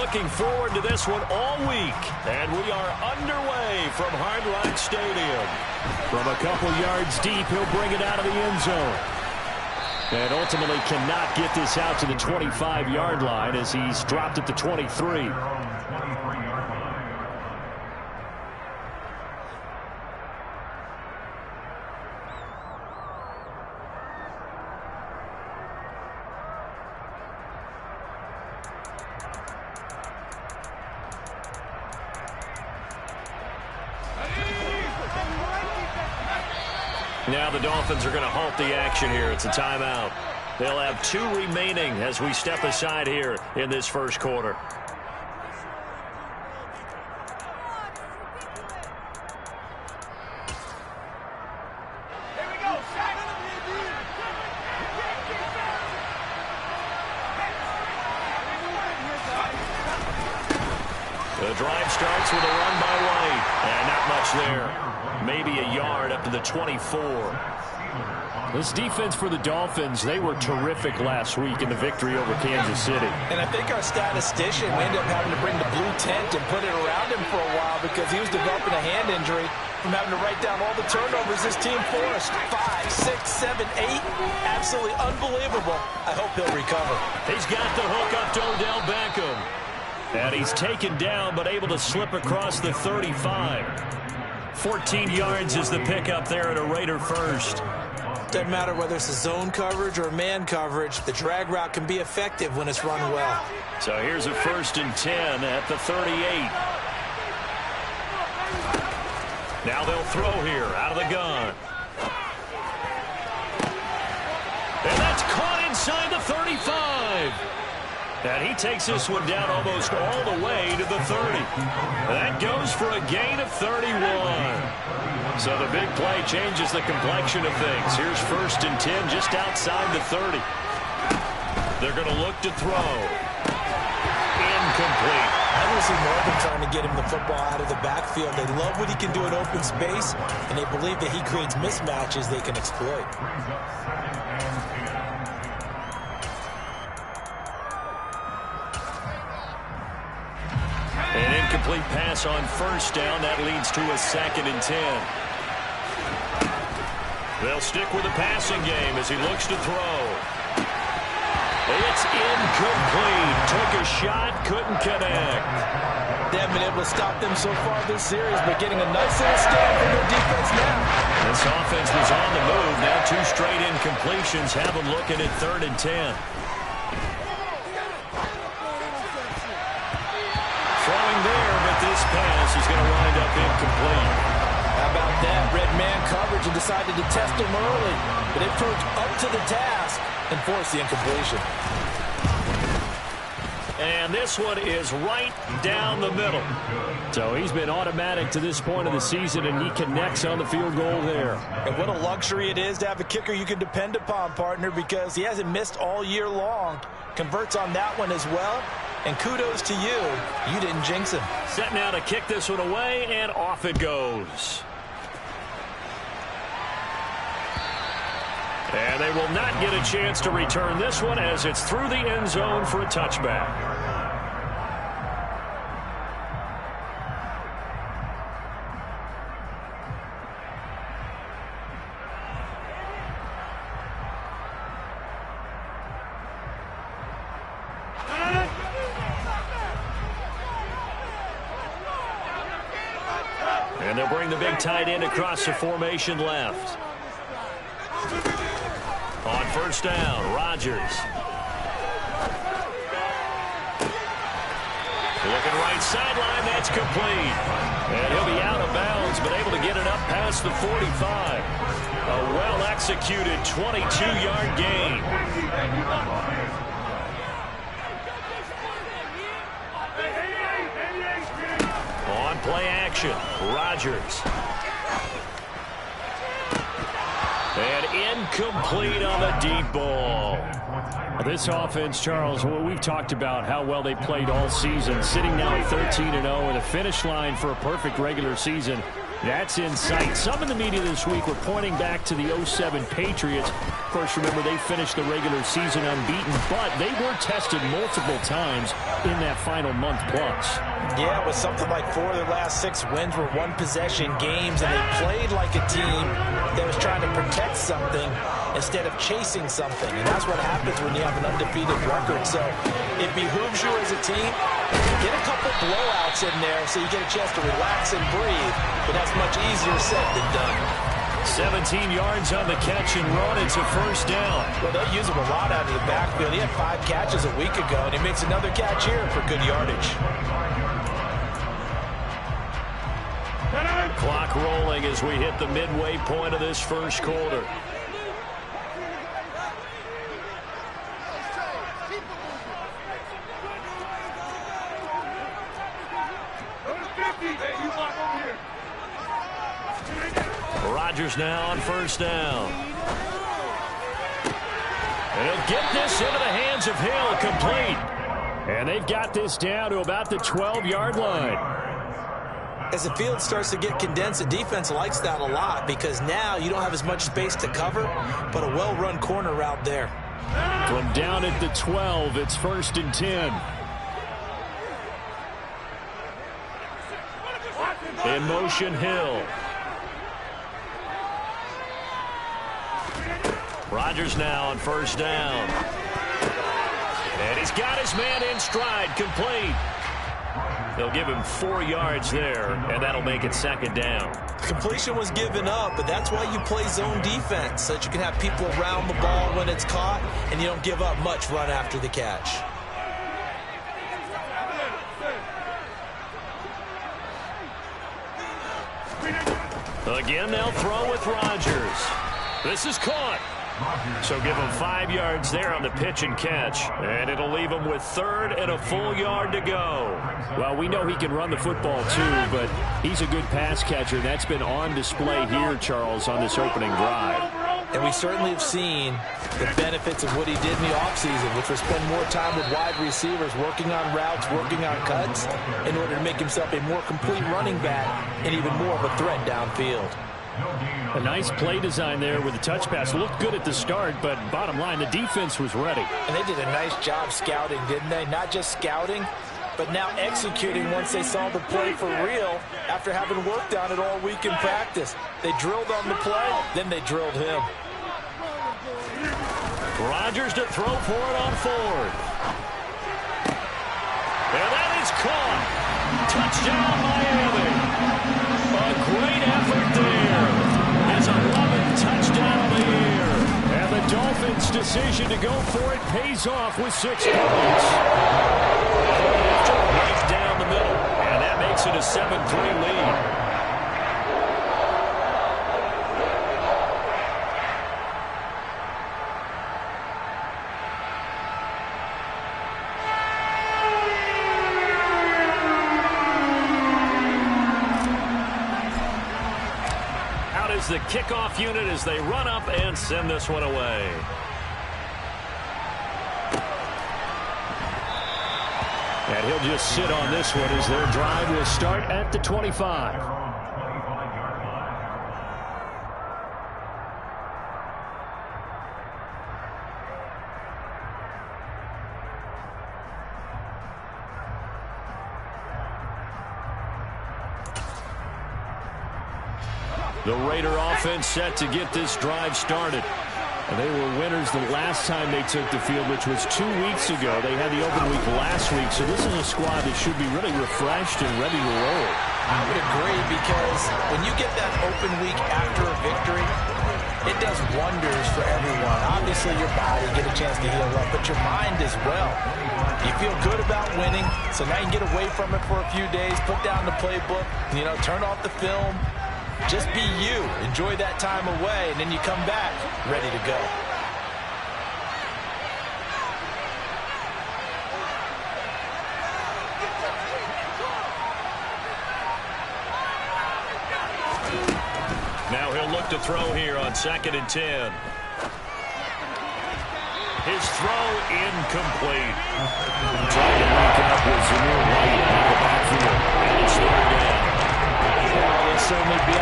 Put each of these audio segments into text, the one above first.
looking forward to this one all week. And we are underway from Hard Rock Stadium. From a couple yards deep, he'll bring it out of the end zone. And ultimately cannot get this out to the 25-yard line as he's dropped at the 23. Now the Dolphins are going to halt the action here. It's a timeout. They'll have 2 remaining as we step aside here in this first quarter. The drive starts with a run by White. And not much there. Maybe a yard up to the 24. This defense for the Dolphins, they were terrific last week in the victory over Kansas City. And I think our statistician, we ended up having to bring the blue tent and put it around him for a while because he was developing a hand injury from having to write down all the turnovers this team forced. 5, 6, 7, 8. Absolutely unbelievable. I hope he'll recover. He's got the hook up to Odell Beckham. And he's taken down but able to slip across the 35. 14 yards is the pickup there at a Raider first. Doesn't matter whether it's a zone coverage or man coverage. The drag route can be effective when it's run well. So here's a 1st and 10 at the 38. Now they'll throw here out of the gun. And that's caught inside the 35. And he takes this one down almost all the way to the 30. That goes for a gain of 31. So the big play changes the complexion of things. Here's 1st and 10 just outside the 30. They're going to look to throw. Incomplete. I don't see more than trying to get him the football out of the backfield. They love what he can do in open space, and they believe that he creates mismatches they can exploit. An incomplete pass on 1st down. That leads to a 2nd and 10. They'll stick with the passing game as he looks to throw. It's incomplete. Took a shot, couldn't connect. They haven't been able to stop them so far this series, but getting a nice little stand from their defense now. This offense was on the move. Now 2 straight incompletions have them looking at 3rd and 10. This pass is going to wind up incomplete. How about that? Red man coverage and decided to test him early. But it proved up to the task and forced the incompletion. And this one is right down the middle. So he's been automatic to this point of the season, and he connects on the field goal there. And what a luxury it is to have a kicker you can depend upon, partner, because he hasn't missed all year long. Converts on that one as well. And kudos to you. You didn't jinx him. Set now to kick this one away, and off it goes. And they will not get a chance to return this one as it's through the end zone for a touchback. And they'll bring the big tight end across the formation left. On 1st down, Rodgers. Looking right sideline, that's complete. And he'll be out of bounds, but able to get it up past the 45. A well-executed 22-yard gain. On play action, Rodgers. And incomplete on the deep ball. This offense, Charles, well, we've talked about how well they played all season, sitting now at 13-0 with a finish line for a perfect regular season That's in sight. Some in the media this week were pointing back to the '07 Patriots. Of course, remember, they finished the regular season unbeaten, but they were tested multiple times in that final month plus. Yeah, it was something like 4 of their last 6 wins were one-possession games, and they played like a team that was trying to protect something instead of chasing something. And that's what happens when you have an undefeated record. So it behooves you as a team, get a couple blowouts in there so you get a chance to relax and breathe. But that's much easier said than done. 17 yards on the catch and run. It's a first down. Well, they use him a lot out of the backfield. He had 5 catches a week ago, and he makes another catch here for good yardage. Clock rolling as we hit the midway point of this first quarter. Rodgers now on first down. And he'll get this into the hands of Hill, complete. And they've got this down to about the 12-yard line. As the field starts to get condensed, the defense likes that a lot because now you don't have as much space to cover, but a well-run corner route there. From down at the 12, it's 1st and 10. In motion, Hill. Rodgers now on first down. And he's got his man in stride, complete. They'll give him 4 yards there, and that'll make it 2nd down. Completion was given up, but that's why you play zone defense, so that you can have people around the ball when it's caught, and you don't give up much run after the catch. Again, they'll throw with Rodgers. This is caught. So give him 5 yards there on the pitch and catch. And it'll leave him with 3rd and a full yard to go. Well, we know he can run the football too, but he's a good pass catcher. That's been on display here, Charles, on this opening drive. And we certainly have seen the benefits of what he did in the offseason, which was spend more time with wide receivers, working on routes, working on cuts, in order to make himself a more complete running back and even more of a threat downfield. A nice play design there with the touch pass. Looked good at the start, but bottom line, the defense was ready. And they did a nice job scouting, didn't they? Not just scouting, but now executing once they saw the play for real after having worked on it all week in practice. They drilled on the play, then they drilled him. Rodgers to throw for it on 4th. And that is caught. Touchdown, Miami. A great effort there. His 11th touchdown of the year. And the Dolphins' decision to go for it pays off with 6 points. Right down the middle. And that makes it a 7-3 lead. The kickoff unit as they run up and send this one away. And he'll just sit on this one as their drive will start at the 25. The Raider offense set to get this drive started. And they were winners the last time they took the field, which was 2 weeks ago. They had the open week last week, so this is a squad that should be really refreshed and ready to roll. I would agree, because when you get that open week after a victory, it does wonders for everyone. Obviously, your body, get a chance to heal up, but your mind as well. You feel good about winning, so now you can get away from it for a few days, put down the playbook, turn off the film. Just be you. Enjoy that time away, and then you come back ready to go. Now he'll look to throw here on 2nd and 10. His throw incomplete. Trying to link up with Zamir White out of the backfield. And it's 3rd down. Well, they'll certainly be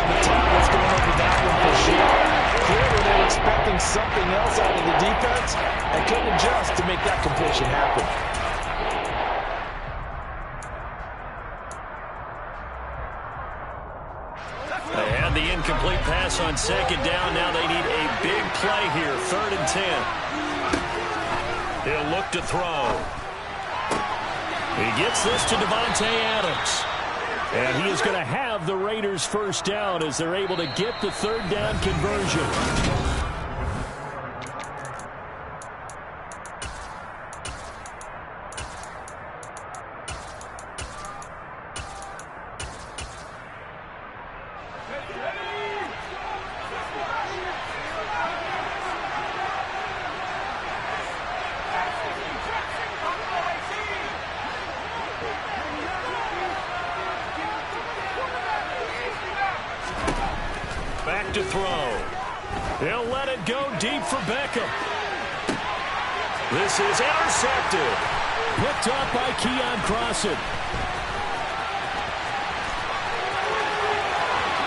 And the incomplete pass on second down. Now they need a big play here. 3rd and 10. He'll look to throw. He gets this to Davante Adams. And he is going to have the Raiders first down as they're able to get the 3rd down conversion. Back to throw. He'll let it go deep for Beckham. This is intercepted. Picked up by Keon Crossen.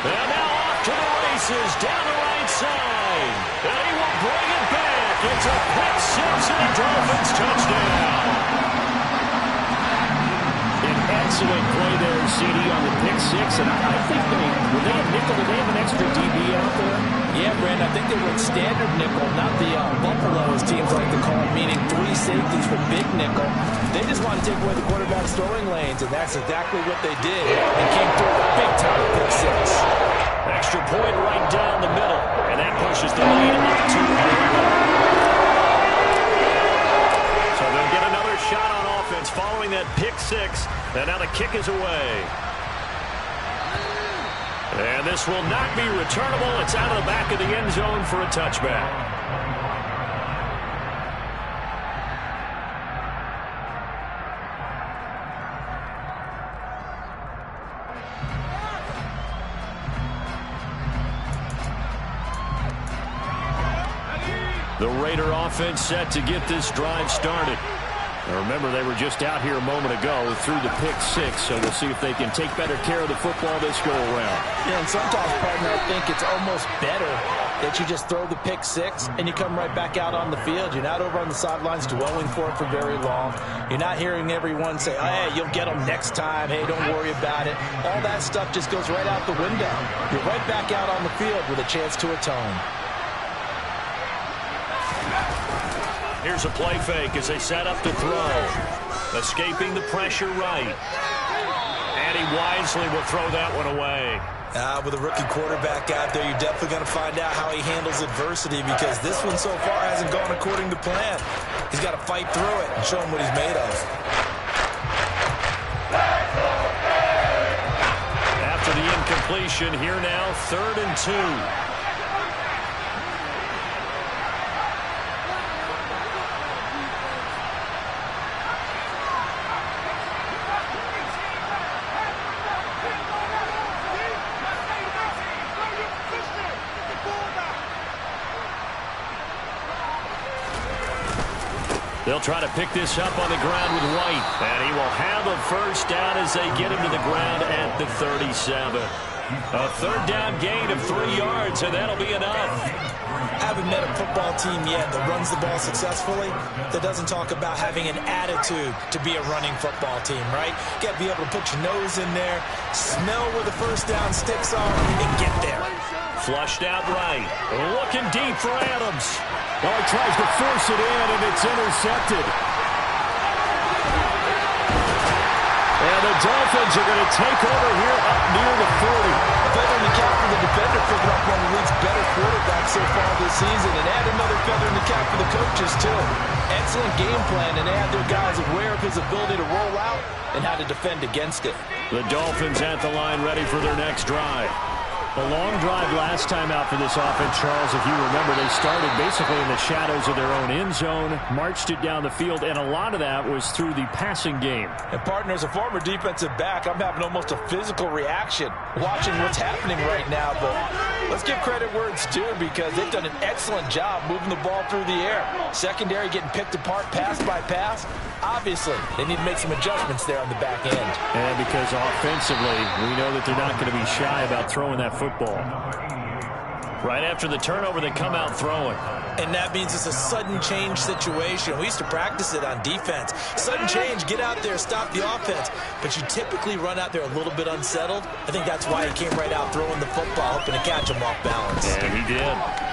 And now off to the races down the right side. And he will bring it back. It's a pick six and a Dolphins touchdown. Excellent play there, CD, on the pick six. And I think were they a nickel? Did they have an extra DB out there? Yeah, Brandon, I think they went standard nickel, not the buffalo, as teams like to call it, meaning 3 safeties for big nickel. They just want to take away the quarterback's throwing lanes, and that's exactly what they did. They came through a big-time pick six. Extra point right down the middle, and that pushes the lead up to 11. So they'll get another shot on offense following that pick six. And now the kick is away. And this will not be returnable. It's out of the back of the end zone for a touchback. The Raider offense set to get this drive started. Now remember, they were just out here a moment ago through the pick six, so we'll see if they can take better care of the football this go-around. Yeah, and sometimes, partner, I think it's almost better that you just throw the pick six and you come right back out on the field. You're not over on the sidelines dwelling for it for very long. You're not hearing everyone say, hey, you'll get them next time. Hey, don't worry about it. All that stuff just goes right out the window. You're right back out on the field with a chance to atone. Here's a play fake as they set up to throw. Escaping the pressure right. And he wisely will throw that one away. With a rookie quarterback out there, you're definitely going to find out how he handles adversity, because this one so far hasn't gone according to plan. He's got to fight through it and show him what he's made of. After the incompletion, here now, 3rd and 2. They'll try to pick this up on the ground with White. And he will have a first down as they get him to the ground at the 37. A 3rd down gain of 3 yards, and that'll be enough. Haven't met a football team yet that runs the ball successfully, that doesn't talk about having an attitude to be a running football team, right? You got to be able to put your nose in there, smell where the first down sticks are, and get there. Flushed out right. Looking deep for Adams. Oh, he tries to force it in, and it's intercepted. And the Dolphins are going to take over here up near the 40. Feather in the cap for the defender, picking up one of the league's better quarterbacks so far this season, and add another feather in the cap for the coaches, too. Excellent game plan, and they had their guys aware of his ability to roll out and how to defend against it. The Dolphins at the line, ready for their next drive. A long drive last time out for this offense, Charles. If you remember, they started basically in the shadows of their own end zone, marched it down the field, and a lot of that was through the passing game. And, partner, as a former defensive back, I'm having almost a physical reaction watching what's happening right now. But let's give credit where it's due, because they've done an excellent job moving the ball through the air. Secondary getting picked apart pass by pass. Obviously, they need to make some adjustments there on the back end. And because offensively, we know that they're not going to be shy about throwing that football. Right after the turnover, they come out throwing. And that means it's a sudden change situation. We used to practice it on defense. Sudden change, get out there, stop the offense. But you typically run out there a little bit unsettled. I think that's why he came right out throwing the football, hoping to catch him off balance. And he did.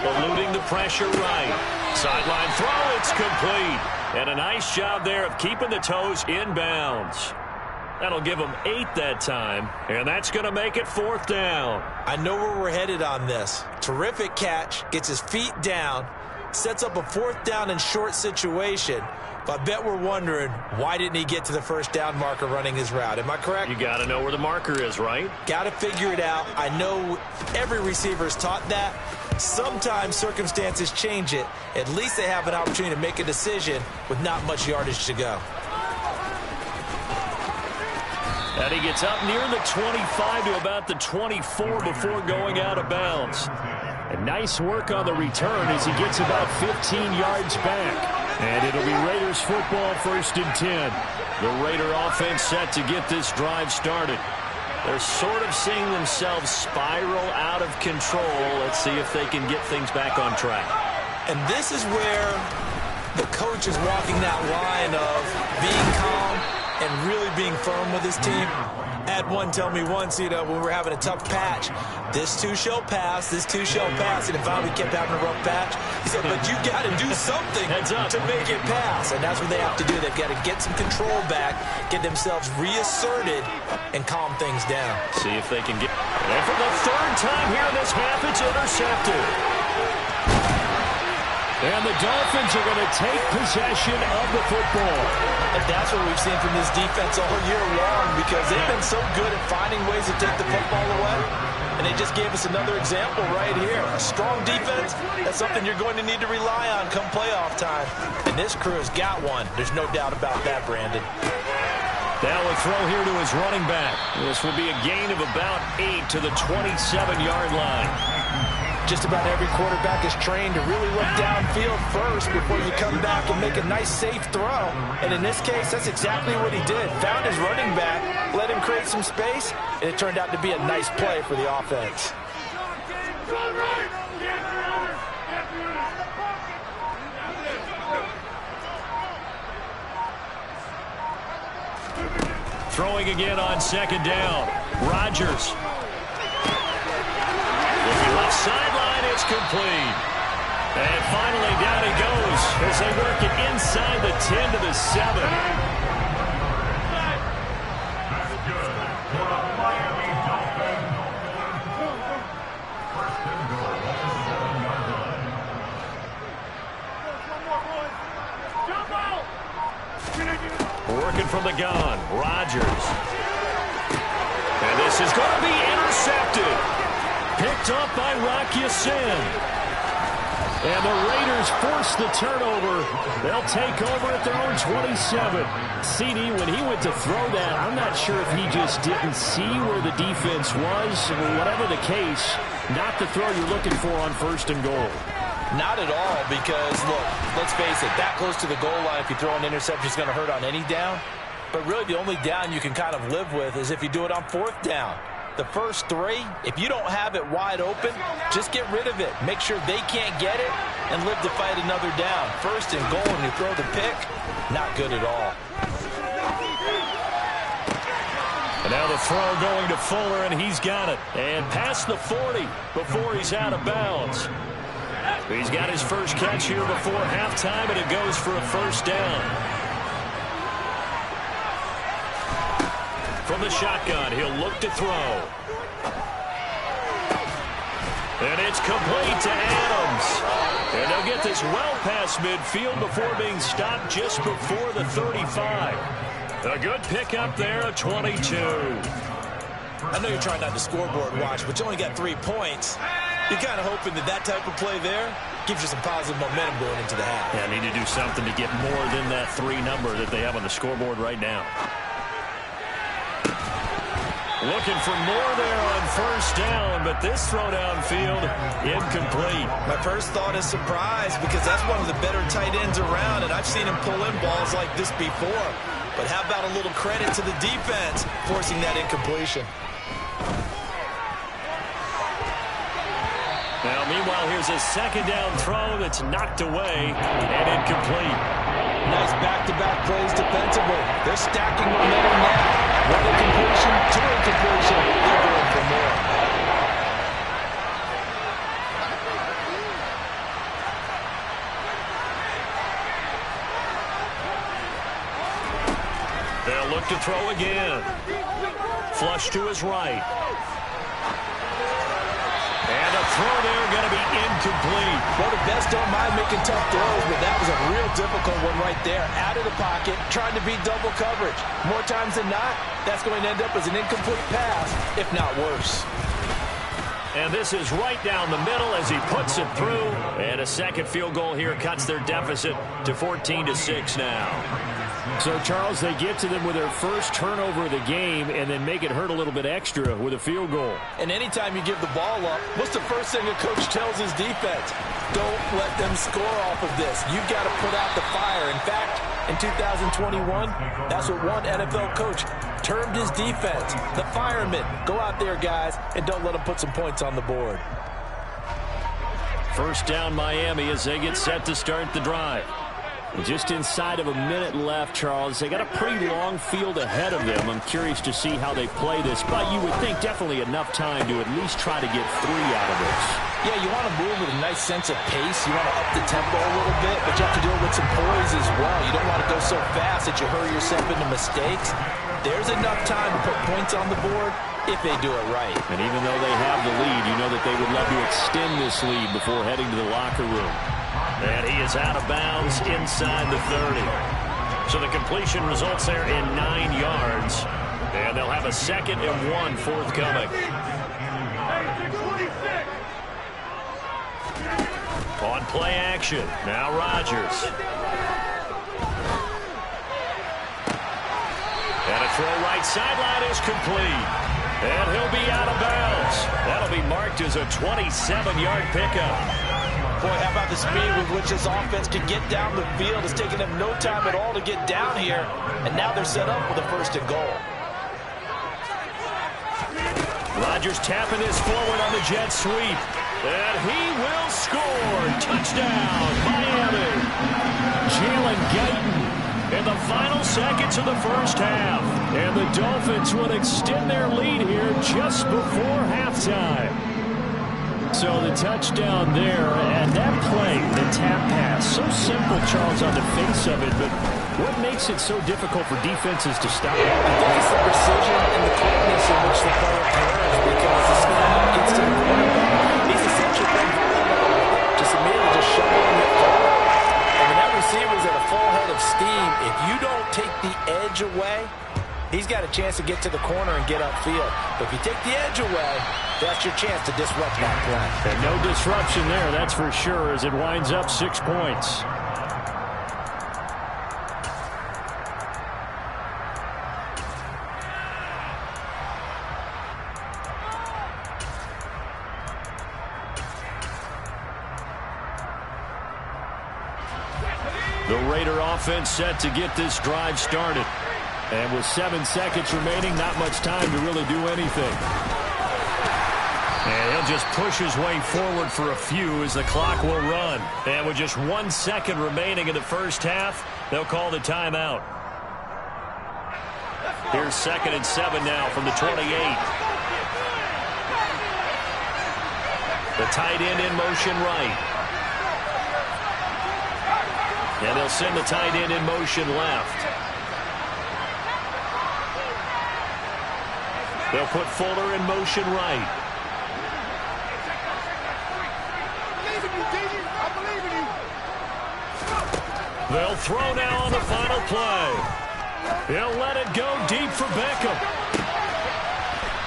Eluding the pressure right. Sideline throw, it's complete. And a nice job there of keeping the toes in bounds. That'll give him 8 that time, and that's going to make it 4th down. I know where we're headed on this. Terrific catch, gets his feet down, sets up a 4th down and short situation. But I bet we're wondering, why didn't he get to the first down marker running his route? Am I correct? You got to know where the marker is, right? Got to figure it out. I know every receiver is taught that. Sometimes circumstances change it. At least they have an opportunity to make a decision with not much yardage to go. And he gets up near the 25 to about the 24 before going out of bounds. And nice work on the return as he gets about 15 yards back. And it'll be Raiders football, 1st and 10. The Raider offense set to get this drive started. They're sort of seeing themselves spiral out of control. Let's see if they can get things back on track. And this is where the coach is walking that line of being calm and really being firm with his team. I had one tell me once, when we were having a tough patch, this too shall pass, this too shall pass. And finally we kept having a rough patch. He said, but you got to do something to make it pass. And that's what they have to do. They've got to get some control back, get themselves reasserted, and calm things down. See if they can get... And for the 3rd time here in this half, it's intercepted. And the Dolphins are going to take possession of the football. And that's what we've seen from this defense all year long, because they've been so good at finding ways to take the football away. And they just gave us another example right here. A strong defense, that's something you're going to need to rely on come playoff time. And this crew has got one. There's no doubt about that, Brandon. Now a throw here to his running back. This will be a gain of about 8 to the 27-yard line. Just about every quarterback is trained to really look downfield first before you come back and make a nice, safe throw. And in this case, that's exactly what he did. Found his running back, let him create some space, and it turned out to be a nice play for the offense. Throwing again on 2nd down. Rodgers. Left sideline, it's complete. And finally down he goes as they work it inside the 10 to the 7. Working from the gun, Rodgers. And this is going to be intercepted. Picked up by Rock Ya-Sin. And the Raiders force the turnover. They'll take over at their own 27. CD, when he went to throw that, I'm not sure if he just didn't see where the defense was. Whatever the case, not the throw you're looking for on 1st and goal. Not at all, because, look, let's face it, that close to the goal line, if you throw an interception, it's going to hurt on any down. But really, the only down you can kind of live with is if you do it on 4th down. The first 3, if you don't have it wide open, just get rid of it. Make sure they can't get it and live to fight another down. 1st and goal, and you throw the pick, not good at all. And now the throw going to Fuller, and he's got it. And past the 40 before he's out of bounds. He's got his first catch here before halftime, and it goes for a 1st down. From the shotgun, he'll look to throw. And it's complete to Adams. And they'll get this well past midfield before being stopped just before the 35. A good pickup there, a 22. I know you're trying not to scoreboard watch, but you only got 3 points. You're kind of hoping that type of play there gives you some positive momentum going into the half. Yeah, need to do something to get more than that 3 number that they have on the scoreboard right now. Looking for more there on 1st down, but this throw downfield, incomplete. My first thought is surprise, because that's one of the better tight ends around, and I've seen him pull in balls like this before. But how about a little credit to the defense forcing that incompletion? Now, meanwhile, here's a second down throw that's knocked away and incomplete. Nice back-to-back plays defensively. They're stacking momentum now. One incompletion, two incompletion. They're going for more. They'll look to throw again. Flush to his right. And a throw there going to be incomplete. Well, the best don't mind making tough throws, but that was a real difficult one right there. Out of the pocket, trying to beat double coverage. More times than not, that's going to end up as an incomplete pass, if not worse. And this is right down the middle as he puts it through. And a second field goal here cuts their deficit to 14-6 now. So, Charles, they get to them with their first turnover of the game and then make it hurt a little bit extra with a field goal. And anytime you give the ball up, what's the first thing a coach tells his defense? Don't let them score off of this. You've got to put out the fire. In fact, in 2021, that's what one NFL coach termed his defense, the firemen. Go out there, guys, and don't let them put some points on the board. First down, Miami, as they get set to start the drive. Just inside of a minute left, Charles. They got a pretty long field ahead of them. I'm curious to see how they play this, but you would think definitely enough time to at least try to get 3 out of this. Yeah, you want to move with a nice sense of pace. You want to up the tempo a little bit, but you have to do it with some poise as well. You don't want to go so fast that you hurry yourself into mistakes. There's enough time to put points on the board if they do it right. And even though they have the lead, you know that they would love to extend this lead before heading to the locker room. And he is out of bounds inside the 30. So the completion results there in 9 yards. And they'll have a 2nd and 1 forthcoming. On play action. Now Rodgers. And a throw right sideline is complete. And he'll be out of bounds. That'll be marked as a 27-yard pickup. Boy, how about the speed with which this offense can get down the field? It's taken them no time at all to get down here, and now they're set up with a 1st and goal. Rodgers tapping this forward on the jet sweep, and he will score. Touchdown, Miami. Jalen Guyton in the final seconds of the first half, and the Dolphins will extend their lead here just before halftime. So the touchdown there, and that play, the tap pass, so simple, Charles, on the face of it, but what makes it so difficult for defenses to stop? I think it's the precision and the quickness in which the player occurs, because the snap gets to the quarterback. He's essentially been just immediately just shoveling it forward. And when that receiver's at a full head of steam, if you don't take the edge away, he's got a chance to get to the corner and get upfield. But if you take the edge away, that's your chance to disrupt that play. And no disruption there, that's for sure, as it winds up 6 points. The Raider offense set to get this drive started. And with 7 seconds remaining, not much time to really do anything. And he'll just push his way forward for a few as the clock will run. And with just 1 second remaining in the first half, they'll call the timeout. Here's 2nd and 7 now from the 28. The tight end in motion right. And they'll send the tight end in motion left. They'll put Fuller in motion right. They'll throw now on the final play. He'll let it go deep for Beckham.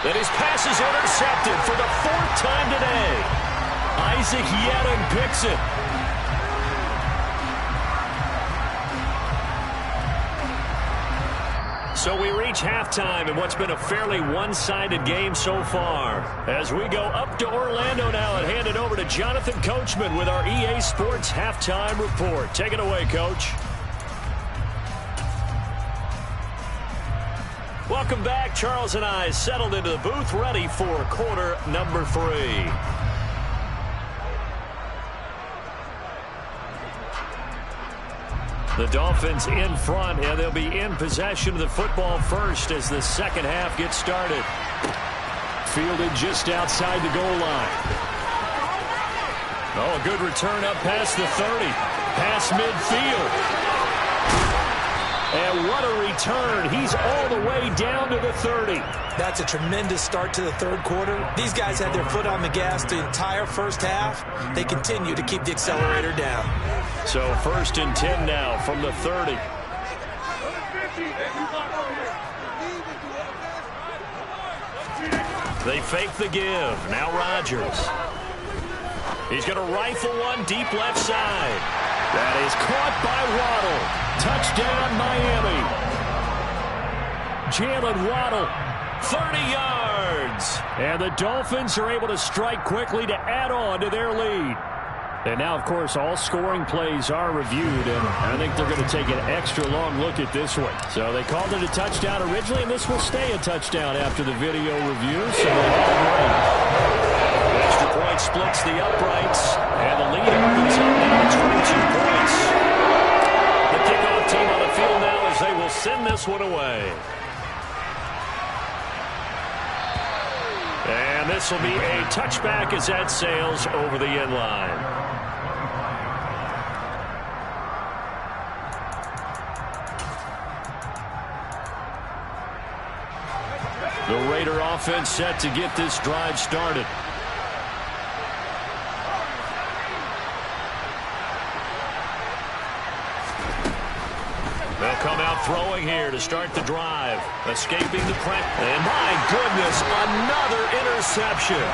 And his pass is intercepted for the 4th time today. Isaac Yiadom picks it. So we reach halftime in what's been a fairly one-sided game so far. As we go up to Orlando now and hand it over to Jonathan Coachman with our EA Sports Halftime Report. Take it away, Coach. Welcome back. Charles and I settled into the booth ready for quarter number 3. The Dolphins in front, and they'll be in possession of the football first as the second half gets started. Fielded just outside the goal line. Oh, a good return up past the 30. Past midfield. And what a return. He's all the way down to the 30. That's a tremendous start to the third quarter. These guys had their foot on the gas the entire first half. They continue to keep the accelerator down. So 1st and 10 now from the 30. They fake the give. Now Rodgers. He's going to rifle one deep left side. That is caught by Waddle. Touchdown, Miami. Jalen Waddle, 30 yards. And the Dolphins are able to strike quickly to add on to their lead. And now, of course, all scoring plays are reviewed, and I think they're going to take an extra long look at this one. So they called it a touchdown originally, and this will stay a touchdown after the video review, so they have it right. Extra point splits the uprights, and the lead opens up now to 22 points. The kickoff team on the field now as they will send this one away. And this will be a touchback as that sails over the end line. The Raider offense set to get this drive started. They'll come out throwing here to start the drive. Escaping the press. And my goodness, another interception.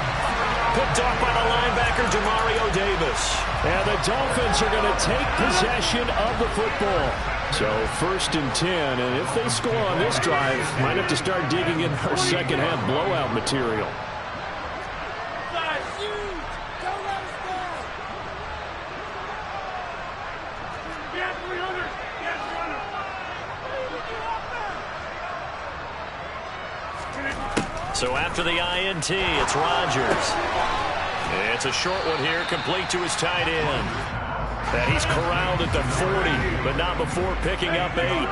Picked off by the linebacker, Demario Davis. And the Dolphins are going to take possession of the football. So 1st and 10, and if they score on this drive, might have to start digging in our second half blowout material. So after the INT, it's Rodgers. It's a short one here, complete to his tight end. And he's corralled at the 40, but not before picking up 8.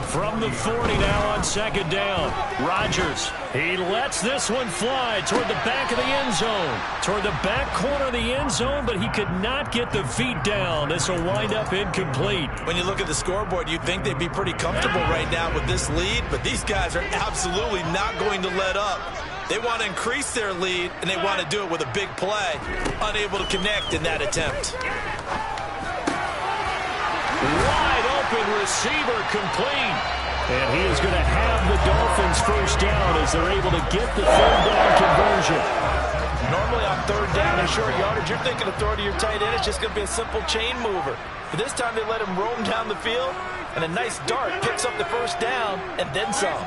From the 40 now on second down. Rodgers, he lets this one fly toward the back of the end zone. Toward the back corner of the end zone, but he could not get the feet down. This will wind up incomplete. When you look at the scoreboard, you'd think they'd be pretty comfortable right now with this lead, but these guys are absolutely not going to let up. They want to increase their lead, and they want to do it with a big play. Unable to connect in that attempt. Wide open receiver complete. And he is going to have the Dolphins first down as they're able to get the third down conversion. Normally on third down and short yardage, you're thinking of throw to your tight end. It's just going to be a simple chain mover. But this time they let him roam down the field, and a nice dart picks up the first down and then some.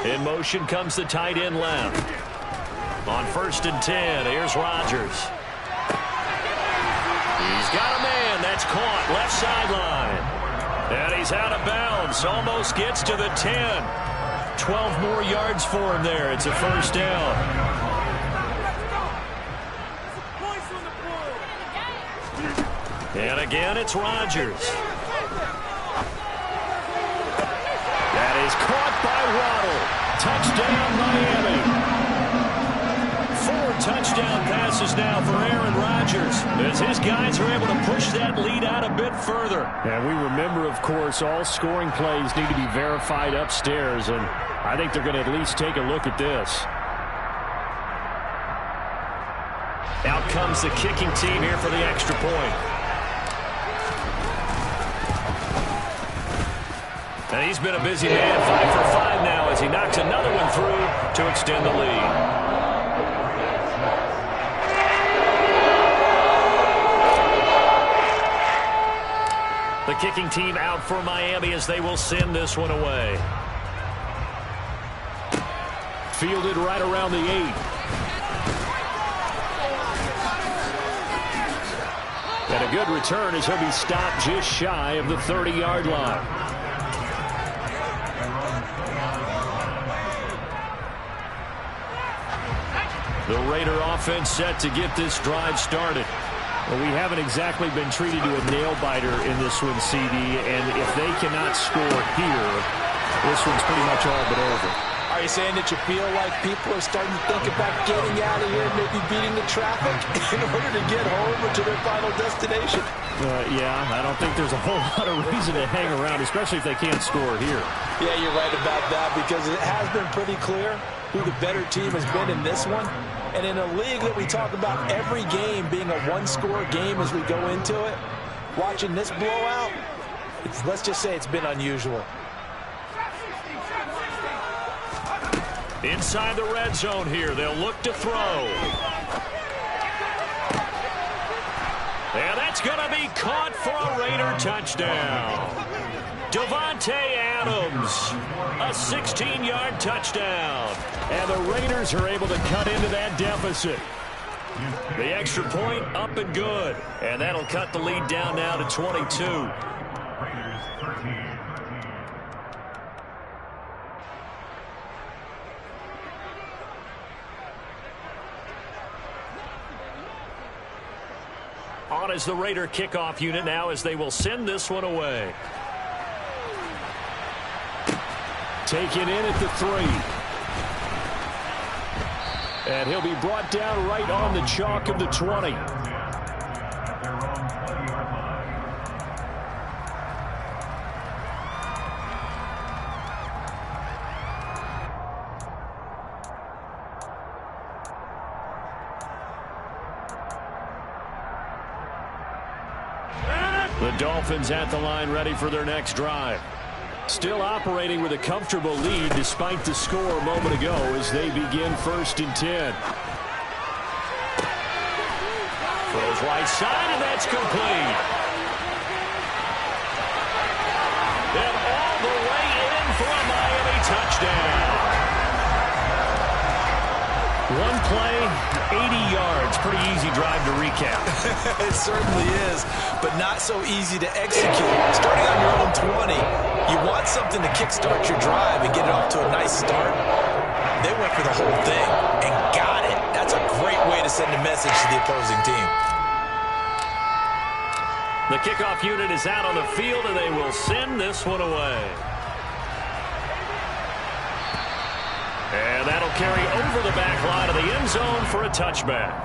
In motion comes the tight end left. On 1st and 10, here's Rodgers. He's got a man. That's caught. Left sideline. And he's out of bounds. Almost gets to the 10. 12 more yards for him there. It's a first down. And again, it's Rodgers. That is caught by Waddle. Touchdown, Miami. 4 touchdown passes now for Aaron Rodgers as his guys are able to push that lead out a bit further. And we remember, of course, all scoring plays need to be verified upstairs, and I think they're going to at least take a look at this. Out comes the kicking team here for the extra point. And he's been a busy man, 5 for 5 now as he knocks another one through to extend the lead. The kicking team out for Miami as they will send this one away. Fielded right around the 8. And a good return as he'll be stopped just shy of the 30-yard line. The Raider offense set to get this drive started. Well, we haven't exactly been treated to a nail-biter in this one, CD, and if they cannot score here, this one's pretty much all but over. Are you saying that you feel like people are starting to think about getting out of here, maybe beating the traffic in order to get home or to their final destination? Yeah, I don't think there's a whole lot of reason to hang around, especially if they can't score here. Yeah, you're right about that, because it has been pretty clear who the better team has been in this one. And in a league that we talk about every game being a one-score game as we go into it, watching this blowout, let's just say it's been unusual. Inside the red zone here, they'll look to throw. And that's going to be caught for a Raider touchdown. Davante Adams, a 16-yard touchdown. And the Raiders are able to cut into that deficit. The extra point up and good. And that'll cut the lead down now to 22. On is the Raider kickoff unit now as they will send this one away. Taken in at the 3. And he'll be brought down right on the chalk of the 20. The Dolphins at the line ready for their next drive. Still operating with a comfortable lead despite the score a moment ago as they begin 1st and 10. Throws right side, and that's complete. And all the way in for a Miami touchdown. One play, 80 yards. Pretty easy drive to recap. It certainly is, but not so easy to execute. Starting on your own 20, you want something to kickstart your drive and get it off to a nice start. They went for the whole thing and got it. That's a great way to send a message to the opposing team. The kickoff unit is out on the field, and they will send this one away. And that'll carry over the back line of the end zone for a touchback.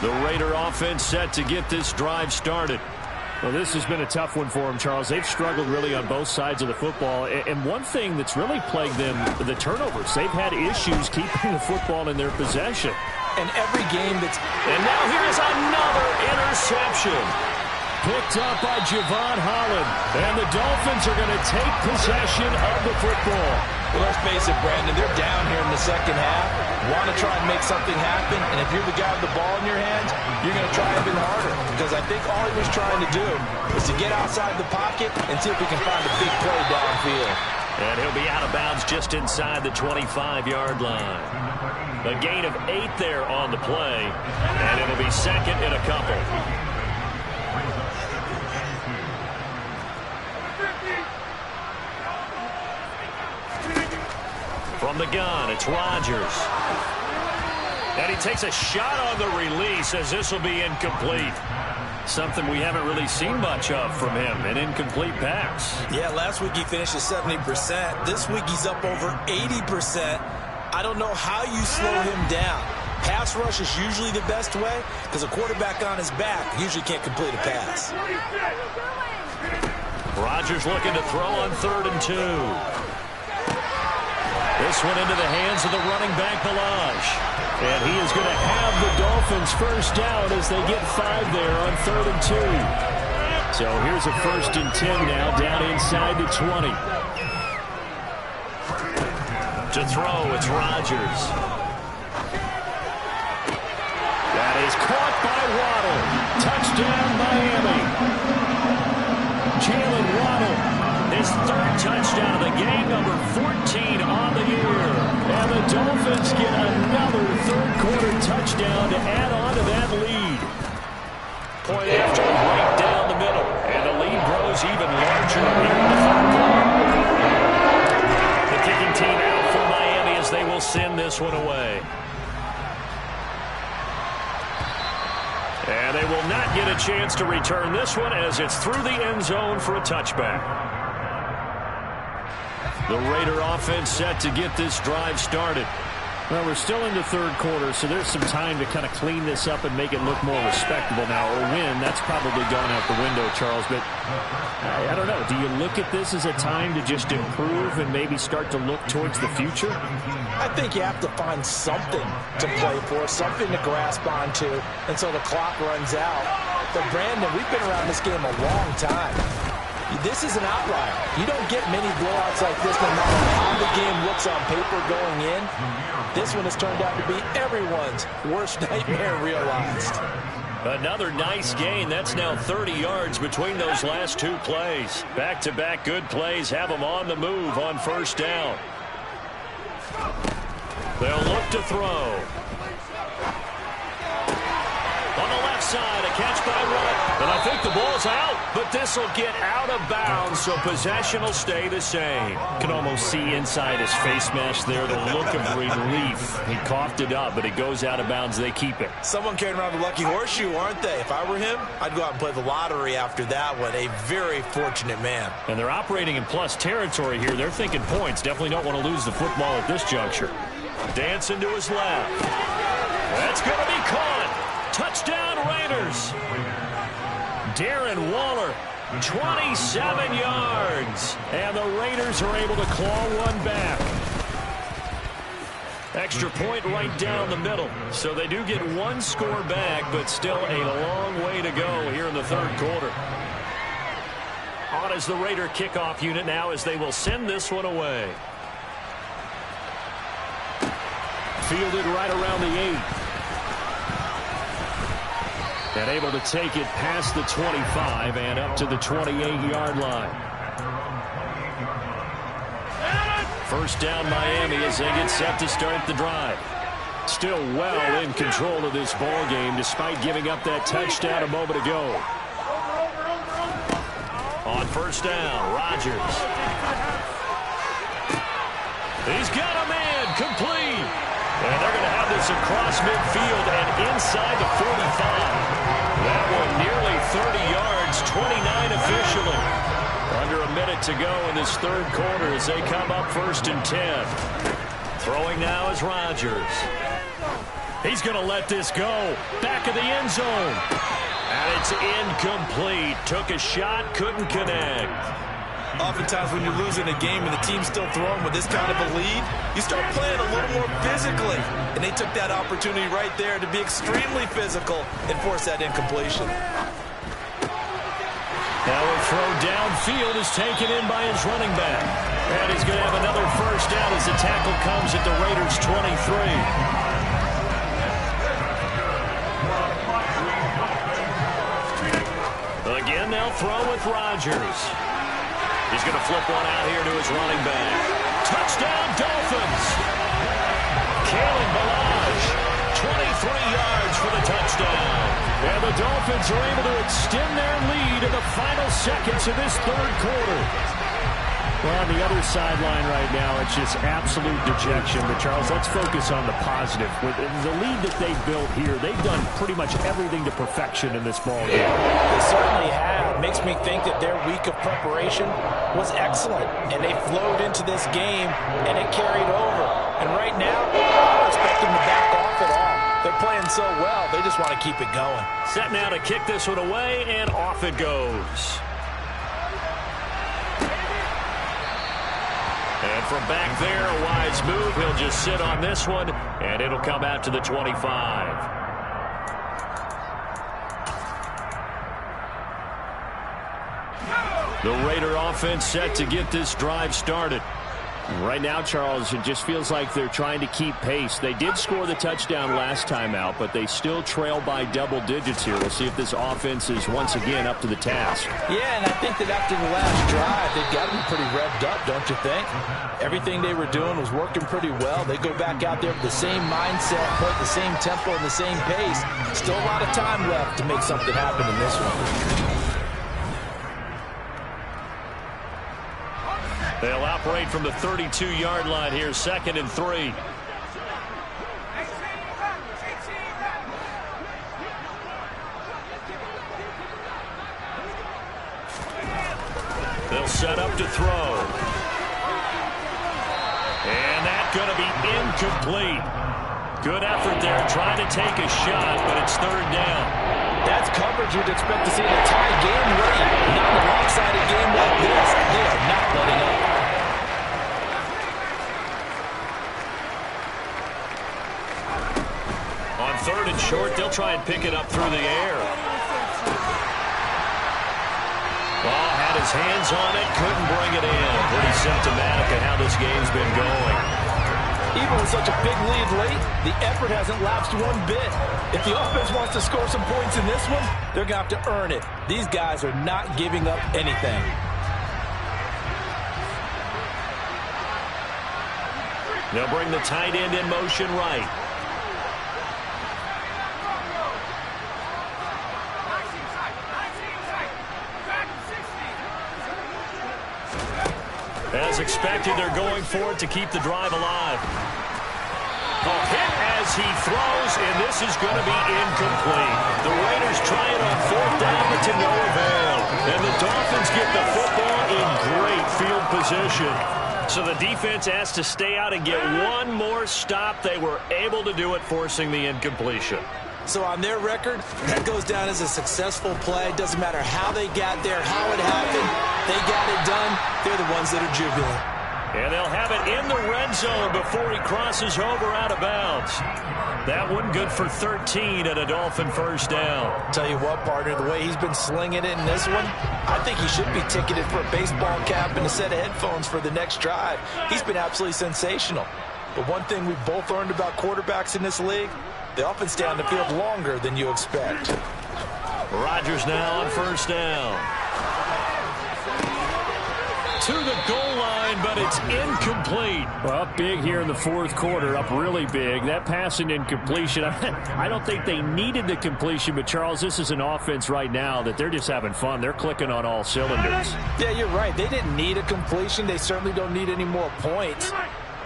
The Raider offense set to get this drive started. Well, this has been a tough one for them, Charles. They've struggled really on both sides of the football. And one thing that's really plagued them, the turnovers. They've had issues keeping the football in their possession. And every game that's... And now here's another interception. Picked up by Javon Holland. And the Dolphins are going to take possession of the football. Well, let's face it, Brandon, they're down here in the second half. Want to try and make something happen, and if you're the guy with the ball in your hands, you're going to try even harder. Because I think all he was trying to do was to get outside the pocket and see if he can find a big play downfield. And he'll be out of bounds just inside the 25-yard line. A gain of 8 there on the play, and it'll be second and a couple. From the gun, it's Rodgers. And he takes a shot on the release as this will be incomplete. Something we haven't really seen much of from him, an incomplete pass. Yeah, last week he finished at 70%. This week he's up over 80%. I don't know how you slow him down. Pass rush is usually the best way because a quarterback on his back usually can't complete a pass. Rodgers looking to throw on 3rd and 2. This one into the hands of the running back, Ballage. And he is going to have the Dolphins first down as they get 5 there on 3rd and 2. So here's a 1st and 10 now down inside the 20. To throw, it's Rodgers. That is caught by Waddle. Touchdown, Miami. Jalen Waddle, his 3rd touchdown of the game, number 14 on the year. And the Dolphins get another 3rd-quarter touchdown to add on to that lead. Point after right down the middle. And the lead grows even larger here in the 3rd quarter. The kicking team out for Miami is this one away. And they will not get a chance to return this one as it's through the end zone for a touchback. The Raider offense set to get this drive started. Well, we're still in the third quarter, so there's some time to kind of clean this up and make it look more respectable now. Or win, that's probably gone out the window, Charles. But I don't know. Do you look at this as a time to just improve and maybe start to look towards the future? I think you have to find something to play for, something to grasp onto until the clock runs out. But, Brandon, we've been around this game a long time. This is an outlier. You don't get many blowouts like this no matter how the game looks on paper going in. This one has turned out to be everyone's worst nightmare realized. Another nice gain. That's now 30 yards between those last two plays. Back-to-back good plays have them on the move on first down. They'll look to throw. On the left side, a catch by Wright. And I think the ball's out, but this will get out of bounds, so possession will stay the same. Can almost see inside his face mask there, the look of relief. He coughed it up, but it goes out of bounds. They keep it. Someone carrying around the lucky horseshoe, aren't they? If I were him, I'd go out and play the lottery after that one. A very fortunate man. And they're operating in plus territory here. They're thinking points. Definitely don't want to lose the football at this juncture. Dancing to his left. That's going to be caught. Touchdown, Raiders. Darren Waller, 27 yards. And the Raiders are able to claw one back. Extra point right down the middle. So they do get one score back, but still a long way to go here in the third quarter. On is the Raider kickoff unit now as they will send this one away. Fielded right around the 8. And able to take it past the 25 and up to the 28-yard line. First down Miami as they get set to start the drive. Still well in control of this ball game despite giving up that touchdown a moment ago. On first down, Rodgers. He's got a man complete. And they're going to have this across midfield and inside the 45. That one nearly 30 yards, 29 officially. Under a minute to go in this third quarter as they come up 1st and 10. Throwing now is Rodgers. He's going to let this go. Back of the end zone. And it's incomplete. Took a shot, couldn't connect. Oftentimes when you're losing a game and the team's still throwing with this kind of a lead, you start playing a little more physically. And they took that opportunity right there to be extremely physical and force that incompletion. Now a throw downfield is taken in by his running back. And he's going to have another first down as the tackle comes at the Raiders' 23. Again, they'll throw with Rodgers. He's going to flip one out here to his running back. Touchdown, Dolphins! Kalen Ballage, 23 yards for the touchdown. And the Dolphins are able to extend their lead in the final seconds of this third quarter. Well, on the other sideline right now, it's just absolute dejection. But, Charles, let's focus on the positive. With the lead that they've built here, they've done pretty much everything to perfection in this ball game. They certainly have. Makes me think that their week of preparation was excellent. And they flowed into this game, and it carried over. And right now, I don't expect them to back off at all. They're playing so well, they just want to keep it going. Set now to kick this one away, and off it goes. And from back there, a wise move. He'll just sit on this one, and it'll come out to the 25. The Raider offense set to get this drive started. Right now, Charles, it just feels like they're trying to keep pace. They did score the touchdown last time out, but they still trail by double digits here. We'll see if this offense is once again up to the task. Yeah, and I think that after the last drive, they've got them pretty revved up, don't you think? Everything they were doing was working pretty well. They go back out there with the same mindset, play at the same tempo and the same pace. Still a lot of time left to make something happen in this one. They'll operate from the 32-yard line here, 2nd and 3. He'll set up to throw. And that's going to be incomplete. Good effort there, trying to take a shot, but it's third down. That's coverage you'd expect to see in a tie game late. Not in a lopsided game like this. They are not letting up. On third and short, they'll try and pick it up through the air. Ball had his hands on it, couldn't bring it in. Pretty symptomatic of how this game's been going. Even with such a big lead late, the effort hasn't lapsed one bit. If the offense wants to score some points in this one, they're going to have to earn it. These guys are not giving up anything. They'll bring the tight end in motion right. As expected, they're going for it to keep the drive alive. A hit as he throws, and this is going to be incomplete. The Raiders try it on fourth down, but to no avail. And the Dolphins get the football in great field position. So the defense has to stay out and get one more stop. They were able to do it, forcing the incompletion. So on their record, that goes down as a successful play. Doesn't matter how they got there, how it happened. They got it done. They're the ones that are jubilant. And they'll have it in the red zone before he crosses over out of bounds. That one good for 13 and a Dolphin first down. Tell you what, partner, the way he's been slinging it in this one, I think he should be ticketed for a baseball cap and a set of headphones for the next drive. He's been absolutely sensational. But one thing we've both learned about quarterbacks in this league, they often stay on the field longer than you expect. Rodgers now on first down. To the goal line, but it's incomplete. Well, big here in the fourth quarter, up really big. That passing incompletion, I don't think they needed the completion, but Charles, this is an offense right now that they're just having fun. They're clicking on all cylinders. Yeah, you're right. They didn't need a completion. They certainly don't need any more points.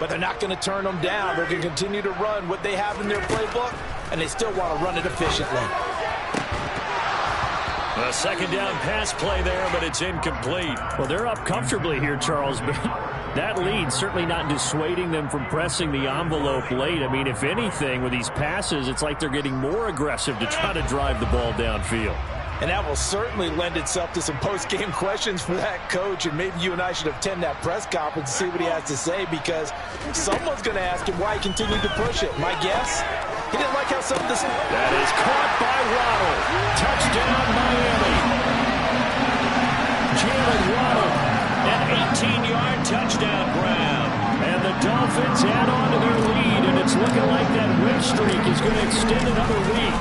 But they're not going to turn them down. They're going to continue to run what they have in their playbook, and they still want to run it efficiently. A second down pass play there, but it's incomplete. Well, they're up comfortably here, Charles, but that lead certainly not dissuading them from pressing the envelope late. I mean, if anything, with these passes, it's like they're getting more aggressive to try to drive the ball downfield. And that will certainly lend itself to some post-game questions for that coach, and maybe you and I should attend that press conference to see what he has to say, because someone's going to ask him why he continued to push it. My guess, he didn't like how some of this... That is caught by Waddle. Touchdown, Miami. Jalen Waddle, an 18-yard touchdown grab. And the Dolphins add on to their lead, and it's looking like that win streak is going to extend another week.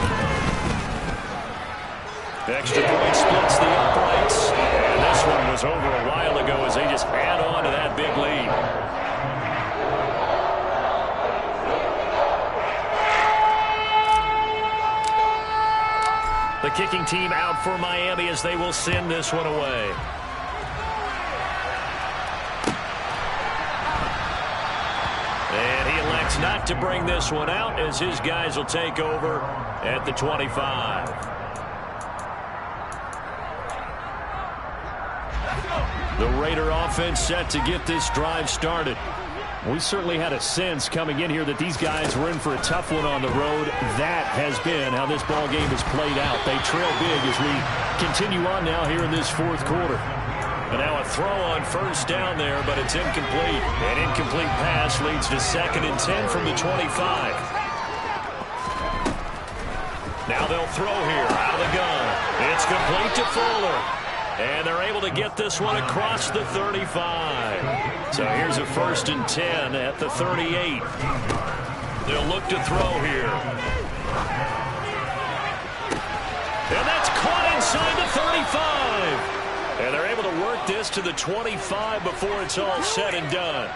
Extra point splits the uprights. And this one was over a while ago as they just add on to that big lead. The kicking team out for Miami as they will send this one away. And he elects not to bring this one out as his guys will take over at the 25. The Raider offense set to get this drive started. We certainly had a sense coming in here that these guys were in for a tough one on the road. That has been how this ball game has played out. They trail big as we continue on now here in this fourth quarter. And now a throw on first down there, but it's incomplete. An incomplete pass leads to 2nd and 10 from the 25. Now they'll throw here out of the gun. It's complete to Fuller. And they're able to get this one across the 35. So here's a 1st and 10 at the 38. They'll look to throw here. And that's caught inside the 35. And they're able to work this to the 25 before it's all said and done.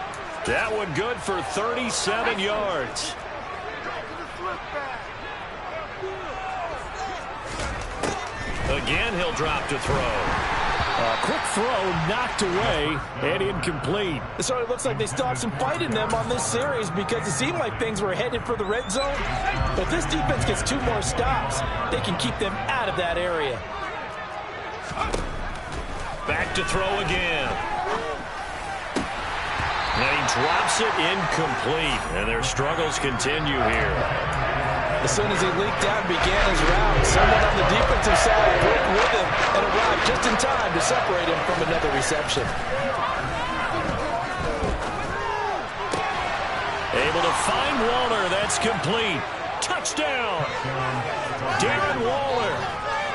That one good for 37 yards. Again, he'll drop to throw. A quick throw knocked away and incomplete. It sort of looks like they still have some fight in them on this series because it seemed like things were headed for the red zone. But if this defense gets 2 more stops, they can keep them out of that area. Back to throw again. And he drops it incomplete, and their struggles continue here. As soon as he leaked out and began his route, someone on the defensive side broke with him and arrived just in time to separate him from another reception. Able to find Waller. That's complete. Touchdown. Darren Waller.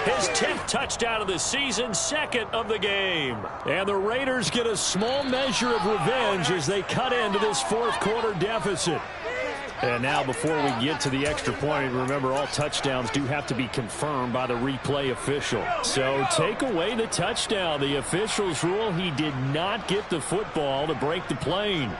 His 10th touchdown of the season, 2nd of the game. And the Raiders get a small measure of revenge as they cut into this 4th quarter deficit. And now before we get to the extra point, remember all touchdowns do have to be confirmed by the replay official. So take away the touchdown. The officials rule he did not get the football to break the plane.